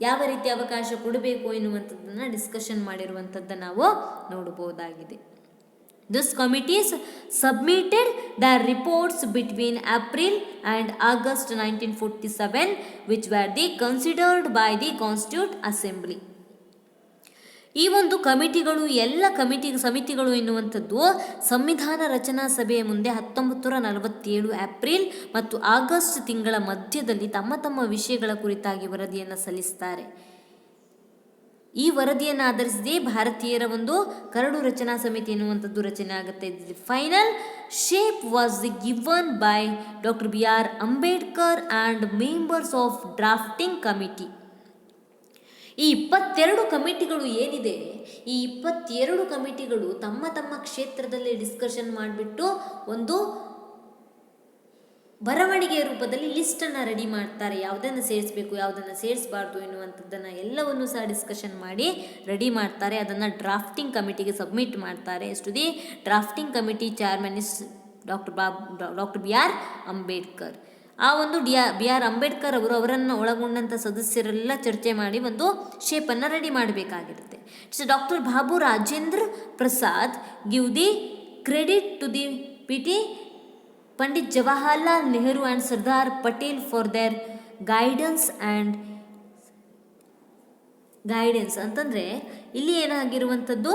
ಯಾವ ರೀತಿ ಅವಕಾಶ ಕೊಡಬೇಕು ಎನ್ನುವಂಥದ್ದನ್ನು ಡಿಸ್ಕಷನ್ ಮಾಡಿರುವಂಥದ್ದನ್ನು ನಾವು ನೋಡಬಹುದಾಗಿದೆ. These committees submitted their reports between April and August 1947, which were considered by the Constituent Assembly. ಈ ಒಂದು ಕಮಿಟಿಗಳು ಸಮಿತಿಗಳು ಎನ್ನುವಂಥದ್ದು ಸಂವಿಧಾನ ರಚನಾ ಸಭೆಯ ಮುಂದೆ 1947 ಏಪ್ರಿಲ್ ಮತ್ತು ಆಗಸ್ಟ್ ತಿಂಗಳ ಮಧ್ಯದಲ್ಲಿ ತಮ್ಮ ವಿಷಯಗಳ ಕುರಿತಾಗಿ ವರದಿಯನ್ನು ಸಲ್ಲಿಸ್ತಾರೆ. ಈ ವರದಿಯನ್ನು ಆಧರಿಸಿದೇ ಭಾರತೀಯರ ಒಂದು ಕರಡು ರಚನಾ ಸಮಿತಿ ಎನ್ನುವಂಥದ್ದು ರಚನೆ ಆಗುತ್ತೆ. Final shape was given by doctor B.R. Ambedkar and members of drafting committee. ಈ 22 ಕಮಿಟಿಗಳು ಏನಿದೆ, ಈ 22 ಕಮಿಟಿಗಳು ತಮ್ಮ ಕ್ಷೇತ್ರದಲ್ಲಿ ಡಿಸ್ಕಷನ್ ಮಾಡಿಬಿಟ್ಟು ಒಂದು ಬರವಣಿಗೆಯ ರೂಪದಲ್ಲಿ ಲಿಸ್ಟನ್ನು ರೆಡಿ ಮಾಡ್ತಾರೆ. ಯಾವುದನ್ನು ಸೇರಿಸಬೇಕು, ಯಾವುದನ್ನು ಸೇರಿಸಬಾರ್ದು ಎನ್ನುವಂಥದ್ದನ್ನು ಎಲ್ಲವನ್ನೂ ಸಹ ಡಿಸ್ಕಷನ್ ಮಾಡಿ ರೆಡಿ ಮಾಡ್ತಾರೆ. ಅದನ್ನು ಡ್ರಾಫ್ಟಿಂಗ್ ಕಮಿಟಿಗೆ ಸಬ್ಮಿಟ್ ಮಾಡ್ತಾರೆ. The drafting committee chairman is doctor B.R. Ambedkar. ಆ ಒಂದು ಬಿ ಆರ್ ಅಂಬೇಡ್ಕರ್ ಅವರು ಅವರನ್ನು ಒಳಗೊಂಡಂಥ ಸದಸ್ಯರೆಲ್ಲ ಚರ್ಚೆ ಮಾಡಿ ಒಂದು ಶೇಪನ್ನು ರೆಡಿ ಮಾಡಬೇಕಾಗಿರುತ್ತೆ. So doctor Babu Rajendra Prasad give the credit to the ಟಿ Pandit Jawaharlal Nehru and Sardar Patel for their guidance ಅಂತಂದರೆ ಇಲ್ಲಿ ಏನಾಗಿರುವಂಥದ್ದು,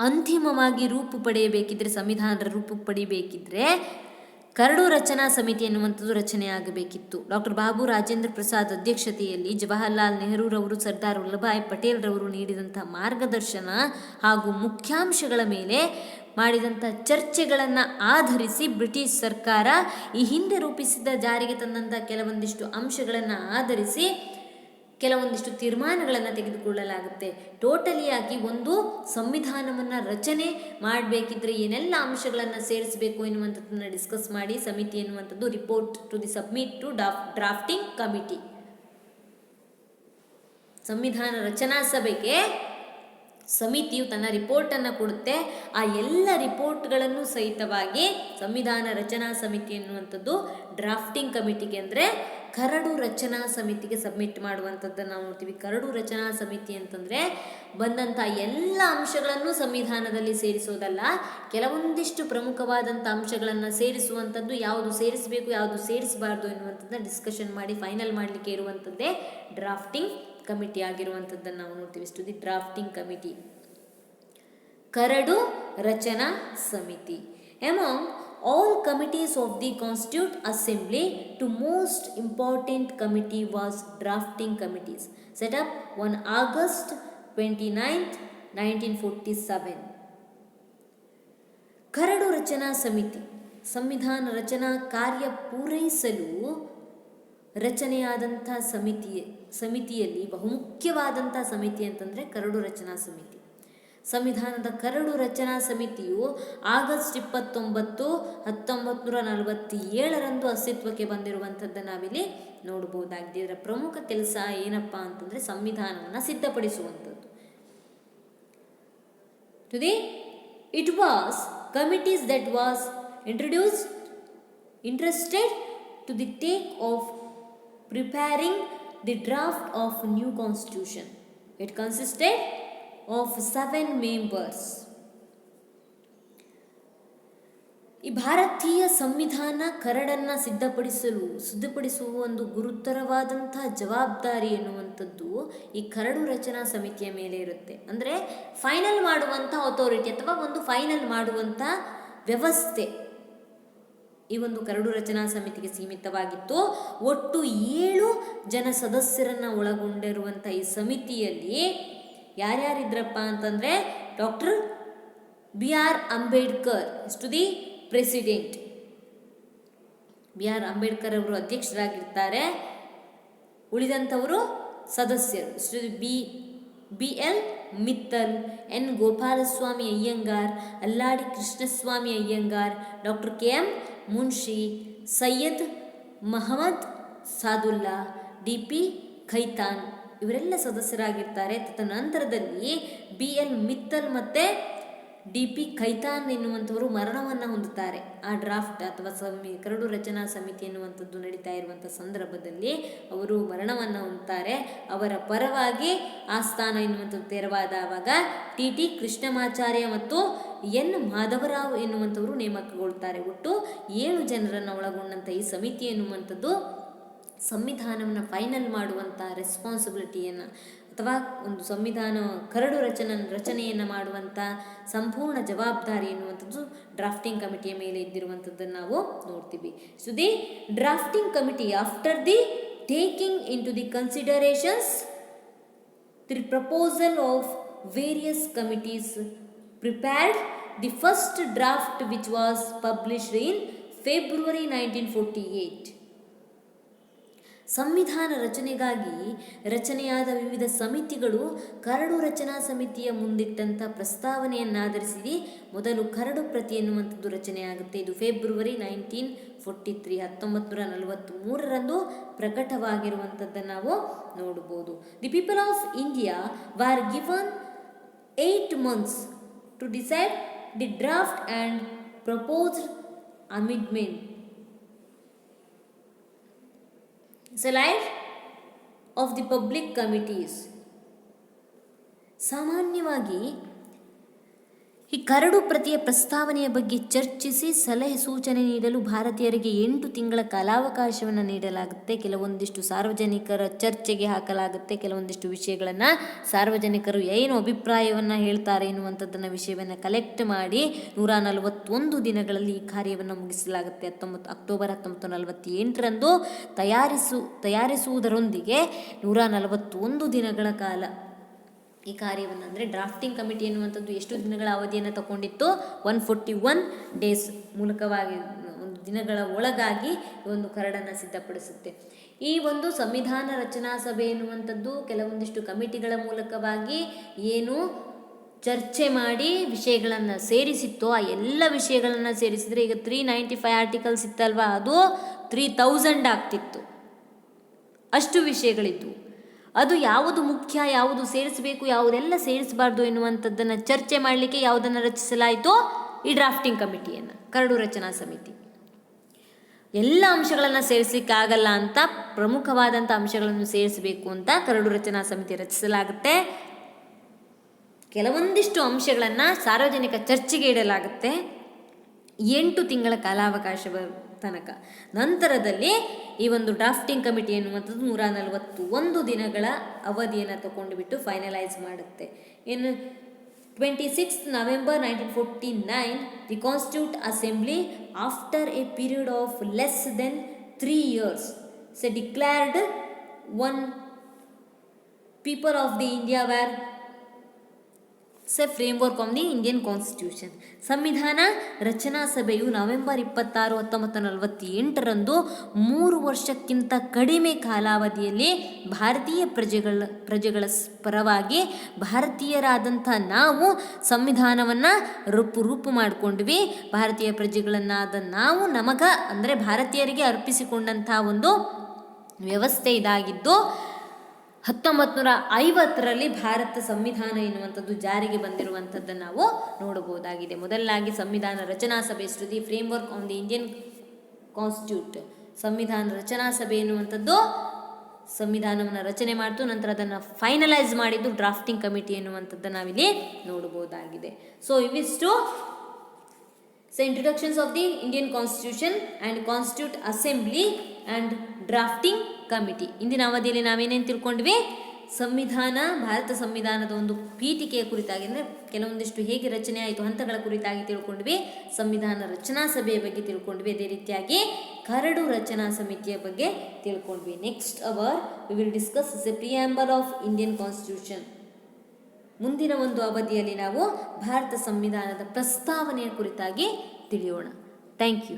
ಅಂತಿಮವಾಗಿ ರೂಪು ಪಡೆಯಬೇಕಿದ್ರೆ, ಸಂವಿಧಾನದ ರೂಪು ಪಡಿಬೇಕಿದ್ರೆ ಕರಡು ರಚನಾ ಸಮಿತಿ ಎನ್ನುವಂಥದ್ದು ರಚನೆಯಾಗಬೇಕಿತ್ತು. ಡಾಕ್ಟರ್ ಬಾಬು ರಾಜೇಂದ್ರ ಪ್ರಸಾದ್ ಅಧ್ಯಕ್ಷತೆಯಲ್ಲಿ ಜವಾಹರ್ಲಾಲ್ ನೆಹರೂರವರು, ಸರ್ದಾರ್ ವಲ್ಲಭಾಯ್ ಪಟೇಲ್ರವರು ನೀಡಿದಂಥ ಮಾರ್ಗದರ್ಶನ ಹಾಗೂ ಮುಖ್ಯಾಂಶಗಳ ಮೇಲೆ ಮಾಡಿದಂಥ ಚರ್ಚೆಗಳನ್ನು ಆಧರಿಸಿ ಬ್ರಿಟಿಷ್ ಸರ್ಕಾರ ಈ ಹಿಂದೆ ರೂಪಿಸಿದ ಜಾರಿಗೆ ತಂದಂಥ ಕೆಲವೊಂದಿಷ್ಟು ಅಂಶಗಳನ್ನು ಆಧರಿಸಿ ಕೆಲವೊಂದಿಷ್ಟು ತೀರ್ಮಾನಗಳನ್ನು ತೆಗೆದುಕೊಳ್ಳಲಾಗುತ್ತೆ. ಟೋಟಲಿಯಾಗಿ ಒಂದು ಸಂವಿಧಾನವನ್ನು ರಚನೆ ಮಾಡಬೇಕಿದ್ರೆ ಏನೆಲ್ಲ ಅಂಶಗಳನ್ನು ಸೇರಿಸಬೇಕು ಎನ್ನುವಂಥದ್ದನ್ನು ಡಿಸ್ಕಸ್ ಮಾಡಿ ಸಮಿತಿ ಎನ್ನುವಂಥದ್ದು report to the submit to drafting committee. ಸಂವಿಧಾನ ರಚನಾ ಸಭೆಗೆ ಸಮಿತಿಯು ತನ್ನ ರಿಪೋರ್ಟನ್ನು ಕೊಡುತ್ತೆ. ಆ ಎಲ್ಲ ರಿಪೋರ್ಟ್ಗಳನ್ನು ಸಹಿತವಾಗಿ ಸಂವಿಧಾನ ರಚನಾ ಸಮಿತಿ ಎನ್ನುವಂಥದ್ದು ಡ್ರಾಫ್ಟಿಂಗ್ ಕಮಿಟಿಗೆ ಅಂದರೆ ಕರಡು ರಚನಾ ಸಮಿತಿಗೆ ಸಬ್ಮಿಟ್ ಮಾಡುವಂಥದ್ದನ್ನು ನಾವು ನೋಡ್ತೀವಿ. ಕರಡು ರಚನಾ ಸಮಿತಿ ಅಂತಂದರೆ ಬಂದಂಥ ಎಲ್ಲ ಅಂಶಗಳನ್ನು ಸಂವಿಧಾನದಲ್ಲಿ ಸೇರಿಸೋದಲ್ಲ, ಕೆಲವೊಂದಿಷ್ಟು ಪ್ರಮುಖವಾದಂಥ ಅಂಶಗಳನ್ನು ಸೇರಿಸುವಂಥದ್ದು, ಯಾವುದು ಸೇರಿಸಬೇಕು ಯಾವುದು ಸೇರಿಸಬಾರ್ದು ಎನ್ನುವಂಥದ್ದನ್ನ ಡಿಸ್ಕಷನ್ ಮಾಡಿ ಫೈನಲ್ ಮಾಡಲಿಕ್ಕೆ ಇರುವಂಥದ್ದೇ ಡ್ರಾಫ್ಟಿಂಗ್ ಕಮಿಟಿ ಆಗಿರುವಂಥದ್ದನ್ನು ನಾವು ನೋಡ್ತೀವಿ. To the drafting committee, curd ರಚನಾ ಸಮಿತಿ. Among all committees of the Constituent Assembly, to most important committee was drafting committees set up on August 29th 1947. Curd ರಚನಾ ಸಮಿತಿ ಸಂವಿಧಾನ ರಚನಾ ಕಾರ್ಯ ಪೂರೈಸಲು ರಚನೆಯಾದಂಥ ಸಮಿತಿಯಲ್ಲಿ ಬಹುಮುಖ್ಯವಾದಂಥ ಸಮಿತಿ ಅಂತಂದರೆ ಕರಡು ರಚನಾ ಸಮಿತಿ. ಸಂವಿಧಾನದ ಕರಡು ರಚನಾ ಸಮಿತಿಯು ಆಗಸ್ಟ್ 29, 1947 ಅಸ್ತಿತ್ವಕ್ಕೆ ಬಂದಿರುವಂಥದ್ದನ್ನು ನಾವಿಲ್ಲಿ ನೋಡಬಹುದಾಗಿದೆ. ಇದರ ಪ್ರಮುಖ ಕೆಲಸ ಏನಪ್ಪ ಅಂತಂದರೆ ಸಂವಿಧಾನವನ್ನು ಸಿದ್ಧಪಡಿಸುವಂಥದ್ದು. It was committees that was interested to the take of preparing the draft of new constitution. It consisted of 7 members. ಈ ಭಾರತೀಯ ಸಂವಿಧಾನ ಕರಡನ್ನು ಸಿದ್ಧಪಡಿಸುವ ಒಂದು ಗುರುತರವಾದಂಥ ಜವಾಬ್ದಾರಿ ಎನ್ನುವಂಥದ್ದು ಈ ಕರಡು ರಚನಾ ಸಮಿತಿಯ ಮೇಲೆ ಇರುತ್ತೆ. ಅಂದರೆ ಫೈನಲ್ ಮಾಡುವಂಥ ಅಥಾರಿಟಿ ಅಥವಾ ಒಂದು ಫೈನಲ್ ಮಾಡುವಂಥ ವ್ಯವಸ್ಥೆ ಈ ಒಂದು ಕರಡು ರಚನಾ ಸಮಿತಿಗೆ ಸೀಮಿತವಾಗಿತ್ತು. ಒಟ್ಟು 7 ಜನ ಸದಸ್ಯರನ್ನು ಒಳಗೊಂಡಿರುವಂಥ ಈ ಸಮಿತಿಯಲ್ಲಿ ಯಾರ್ಯಾರಿದ್ರಪ್ಪ ಅಂತಂದರೆ doctor B R Ambedkar to the president. B R Ambedkar ಅವರು ಅಧ್ಯಕ್ಷರಾಗಿರ್ತಾರೆ. ಉಳಿದಂಥವರು ಸದಸ್ಯರು B L Mittal, N Gopalaswami Ayyangar, Alladi Krishnaswami Ayyangar, doctor K M Munshi, Syed Muhammad Saadulla, D P Khaitan ಇವರೆಲ್ಲ ಸದಸ್ಯರಾಗಿರ್ತಾರೆ. ತದನಂತರದಲ್ಲಿ ಬಿ ಎಲ್ ಮಿತ್ತಲ್ ಮತ್ತು ಡಿ ಪಿ ಖೈತಾನ್ ಎನ್ನುವಂಥವರು ಮರಣವನ್ನು ಹೊಂದುತ್ತಾರೆ. ಆ ಡ್ರಾಫ್ಟ್ ಅಥವಾ ಕರಡು ರಚನಾ ಸಮಿತಿ ಎನ್ನುವಂಥದ್ದು ನಡೀತಾ ಇರುವಂಥ ಸಂದರ್ಭದಲ್ಲಿ ಅವರು ಮರಣವನ್ನು ಹೊಂದುತ್ತಾರೆ. ಅವರ ಪರವಾಗಿ ಆ ಸ್ಥಾನ ಎನ್ನುವಂಥದ್ದು ತೆರವಾದವಾಗ ಟಿ ಕೃಷ್ಣಮಾಚಾರ್ಯ ಮತ್ತು ಎನ್ ಮಾಧವರಾವ್ ಎನ್ನುವಂಥವರು ನೇಮಕಗೊಳ್ತಾರೆ. ಒಟ್ಟು 7 ಜನರನ್ನು ಒಳಗೊಂಡಂಥ ಈ ಸಮಿತಿ ಎನ್ನುವಂಥದ್ದು ಸಂವಿಧಾನವನ್ನು ಫೈನಲ್ ಮಾಡುವಂಥ ರೆಸ್ಪಾನ್ಸಿಬಿಲಿಟಿಯನ್ನು ಅಥವಾ ಒಂದು ಸಂವಿಧಾನ ಕರಡು ರಚನೆಯನ್ನು ಮಾಡುವಂಥ ಸಂಪೂರ್ಣ ಜವಾಬ್ದಾರಿ ಎನ್ನುವಂಥದ್ದು ಡ್ರಾಫ್ಟಿಂಗ್ ಕಮಿಟಿಯ ಮೇಲೆ ಇದ್ದಿರುವಂಥದ್ದನ್ನು ನಾವು ನೋಡ್ತೀವಿ. So the drafting committee after the taking into the considerations the proposal of various committees prepared the first draft which was published in February 1948. ಸಂವಿಧಾನ ರಚನೆಗಾಗಿ ರಚನೆಯಾದ ವಿವಿಧ ಸಮಿತಿಗಳು ಕರಡು ರಚನಾ ಸಮಿತಿಯ ಮುಂದಿಟ್ಟಂಥ ಪ್ರಸ್ತಾವನೆಯನ್ನಾಧರಿಸಿ ಮೊದಲು ಕರಡು ಪ್ರತಿ ಎನ್ನುವಂಥದ್ದು ರಚನೆಯಾಗುತ್ತೆ. ಇದು ಫೆಬ್ರವರಿ 1943 1943 ಪ್ರಕಟವಾಗಿರುವಂಥದ್ದನ್ನು ನಾವು ನೋಡ್ಬೋದು. The people of India were given 8 months to decide the draft and proposed amendment. So life of the public committees. ಸಾಮಾನ್ಯವಾಗಿ ಈ ಕರಡು ಪ್ರತಿಯ ಪ್ರಸ್ತಾವನೆಯ ಬಗ್ಗೆ ಚರ್ಚಿಸಿ ಸಲಹೆ ಸೂಚನೆ ನೀಡಲು ಭಾರತೀಯರಿಗೆ 8 ತಿಂಗಳ ಕಾಲಾವಕಾಶವನ್ನು ನೀಡಲಾಗುತ್ತೆ. ಕೆಲವೊಂದಿಷ್ಟು ಸಾರ್ವಜನಿಕರ ಚರ್ಚೆಗೆ ಹಾಕಲಾಗುತ್ತೆ. ಕೆಲವೊಂದಿಷ್ಟು ವಿಷಯಗಳನ್ನು ಸಾರ್ವಜನಿಕರು ಏನು ಅಭಿಪ್ರಾಯವನ್ನು ಹೇಳ್ತಾರೆ ಎನ್ನುವಂಥದ್ದನ್ನು ವಿಷಯವನ್ನು ಕಲೆಕ್ಟ್ ಮಾಡಿ 141 ದಿನಗಳಲ್ಲಿ ಈ ಕಾರ್ಯವನ್ನು ಮುಗಿಸಲಾಗುತ್ತೆ. ಅಕ್ಟೋಬರ್ 1948ರಂದು ತಯಾರಿಸುವುದರೊಂದಿಗೆ 141 ದಿನಗಳ ಕಾಲ ಈ ಕಾರ್ಯವನ್ನು, ಅಂದರೆ ಡ್ರಾಫ್ಟಿಂಗ್ ಕಮಿಟಿ ಎನ್ನುವಂಥದ್ದು ಎಷ್ಟು ದಿನಗಳ ಅವಧಿಯನ್ನು ತಗೊಂಡಿತ್ತು? 141 ಡೇಸ್ ಮೂಲಕವಾಗಿ, ಒಂದು ದಿನಗಳ ಒಳಗಾಗಿ ಒಂದು ಕರಡನ್ನು ಸಿದ್ಧಪಡಿಸುತ್ತೆ. ಈ ಒಂದು ಸಂವಿಧಾನ ರಚನಾ ಸಭೆ ಎನ್ನುವಂಥದ್ದು ಕೆಲವೊಂದಿಷ್ಟು ಕಮಿಟಿಗಳ ಮೂಲಕವಾಗಿ ಏನು ಚರ್ಚೆ ಮಾಡಿ ವಿಷಯಗಳನ್ನು ಸೇರಿಸಿತ್ತೋ ಆ ಎಲ್ಲ ವಿಷಯಗಳನ್ನು ಸೇರಿಸಿದರೆ, ಈಗ 395 ಆರ್ಟಿಕಲ್ಸ್ ಇತ್ತಲ್ವ, ಅದು 3000 ಆಗ್ತಿತ್ತು. ಅಷ್ಟು ವಿಷಯಗಳಿದ್ದವು. ಅದು ಯಾವುದು ಮುಖ್ಯ, ಯಾವುದು ಸೇರಿಸಬೇಕು, ಯಾವುದೆಲ್ಲ ಸೇರಿಸಬಾರ್ದು ಎನ್ನುವಂಥದ್ದನ್ನು ಚರ್ಚೆ ಮಾಡಲಿಕ್ಕೆ ಯಾವುದನ್ನು ರಚಿಸಲಾಯಿತು? ಈ ಡ್ರಾಫ್ಟಿಂಗ್ ಕಮಿಟಿಯನ್ನು, ಕರಡು ರಚನಾ ಸಮಿತಿ. ಎಲ್ಲ ಅಂಶಗಳನ್ನು ಸೇರಿಸಲಿಕ್ಕಾಗಲ್ಲ ಅಂತ ಪ್ರಮುಖವಾದಂಥ ಅಂಶಗಳನ್ನು ಸೇರಿಸಬೇಕು ಅಂತ ಕರಡು ರಚನಾ ಸಮಿತಿ ರಚಿಸಲಾಗುತ್ತೆ. ಕೆಲವೊಂದಿಷ್ಟು ಅಂಶಗಳನ್ನು ಸಾರ್ವಜನಿಕ ಚರ್ಚೆಗೆ ಇಡಲಾಗುತ್ತೆ 8 ತಿಂಗಳ ಕಾಲಾವಕಾಶ ತನಕ. ನಂತರದಲ್ಲಿ ಈ ಒಂದು ಡ್ರಾಫ್ಟಿಂಗ್ ಕಮಿಟಿ ಎನ್ನುವಂಥದ್ದು 141 ದಿನಗಳ ಅವಧಿಯನ್ನು ತಗೊಂಡು ಬಿಟ್ಟು ಫೈನಲೈಸ್ ಮಾಡುತ್ತೆ. ಇನ್ನು 26 November 1949 the constitute assembly after a period of less than 3 years declared one people of the India where framework on the Indian constitution. ಸಂವಿಧಾನ ರಚನಾ ಸಭೆಯು ನವೆಂಬರ್ 26, 1948ರಂದು 3 ವರ್ಷಕ್ಕಿಂತ ಕಡಿಮೆ ಕಾಲಾವಧಿಯಲ್ಲಿ ಭಾರತೀಯ ಪ್ರಜೆಗಳ ಪರವಾಗಿ ಭಾರತೀಯರಾದಂಥ ನಾವು ಸಂವಿಧಾನವನ್ನು ರೂಪು ಮಾಡಿಕೊಂಡ್ವಿ. ಭಾರತೀಯ ಪ್ರಜೆಗಳನ್ನಾದ ನಾವು ಅಂದರೆ ಭಾರತೀಯರಿಗೆ ಅರ್ಪಿಸಿಕೊಂಡಂಥ ಒಂದು ವ್ಯವಸ್ಥೆ ಇದಾಗಿದ್ದು 1950ರಲ್ಲಿ ಭಾರತ ಸಂವಿಧಾನ ಎನ್ನುವಂಥದ್ದು ಜಾರಿಗೆ ಬಂದಿರುವಂಥದ್ದನ್ನು ನಾವು ನೋಡಬಹುದಾಗಿದೆ. ಮೊದಲಾಗಿ ಸಂವಿಧಾನ ರಚನಾ ಸಭೆ the framework on the Indian constitute. ಸಂವಿಧಾನ ರಚನಾ ಸಭೆ ಎನ್ನುವಂಥದ್ದು ಸಂವಿಧಾನವನ್ನು ರಚನೆ ಮಾಡಿತು, ನಂತರ ಅದನ್ನು ಫೈನಲೈಸ್ ಮಾಡಿದ್ದು ಡ್ರಾಫ್ಟಿಂಗ್ ಕಮಿಟಿ ಎನ್ನುವಂಥದ್ದನ್ನು ನಾವಿಲ್ಲಿ ನೋಡಬಹುದಾಗಿದೆ. ಸೊ ಇವಿಷ್ಟು introductions of the Indian constitution and constitute assembly and drafting committee. ಇಂದಿನ ಅವಧಿಯಲ್ಲಿ ನಾವೇನೇನು ತಿಳ್ಕೊಂಡ್ವಿ? ಸಂವಿಧಾನ, ಭಾರತ ಸಂವಿಧಾನದ ಒಂದು ಪೀಠಿಕೆಯ ಕುರಿತಾಗಿ, ಅಂದರೆ ಕೆಲವೊಂದಿಷ್ಟು ಹೇಗೆ ರಚನೆ ಆಯಿತು ಹಂತಗಳ ಕುರಿತಾಗಿ ತಿಳ್ಕೊಂಡ್ವಿ. ಸಂವಿಧಾನ ರಚನಾ ಸಭೆಯ ಬಗ್ಗೆ ತಿಳ್ಕೊಂಡ್ವಿ. ಅದೇ ರೀತಿಯಾಗಿ ಕರಡು ರಚನಾ ಸಮಿತಿಯ ಬಗ್ಗೆ ತಿಳ್ಕೊಂಡ್ವಿ. Next we will discuss the preamble of Indian constitution. ಮುಂದಿನ ಒಂದು ಅವಧಿಯಲ್ಲಿ ನಾವು ಭಾರತ ಸಂವಿಧಾನದ ಪ್ರಸ್ತಾವನೆಯ ಕುರಿತಾಗಿ ತಿಳಿಯೋಣ. Thank you.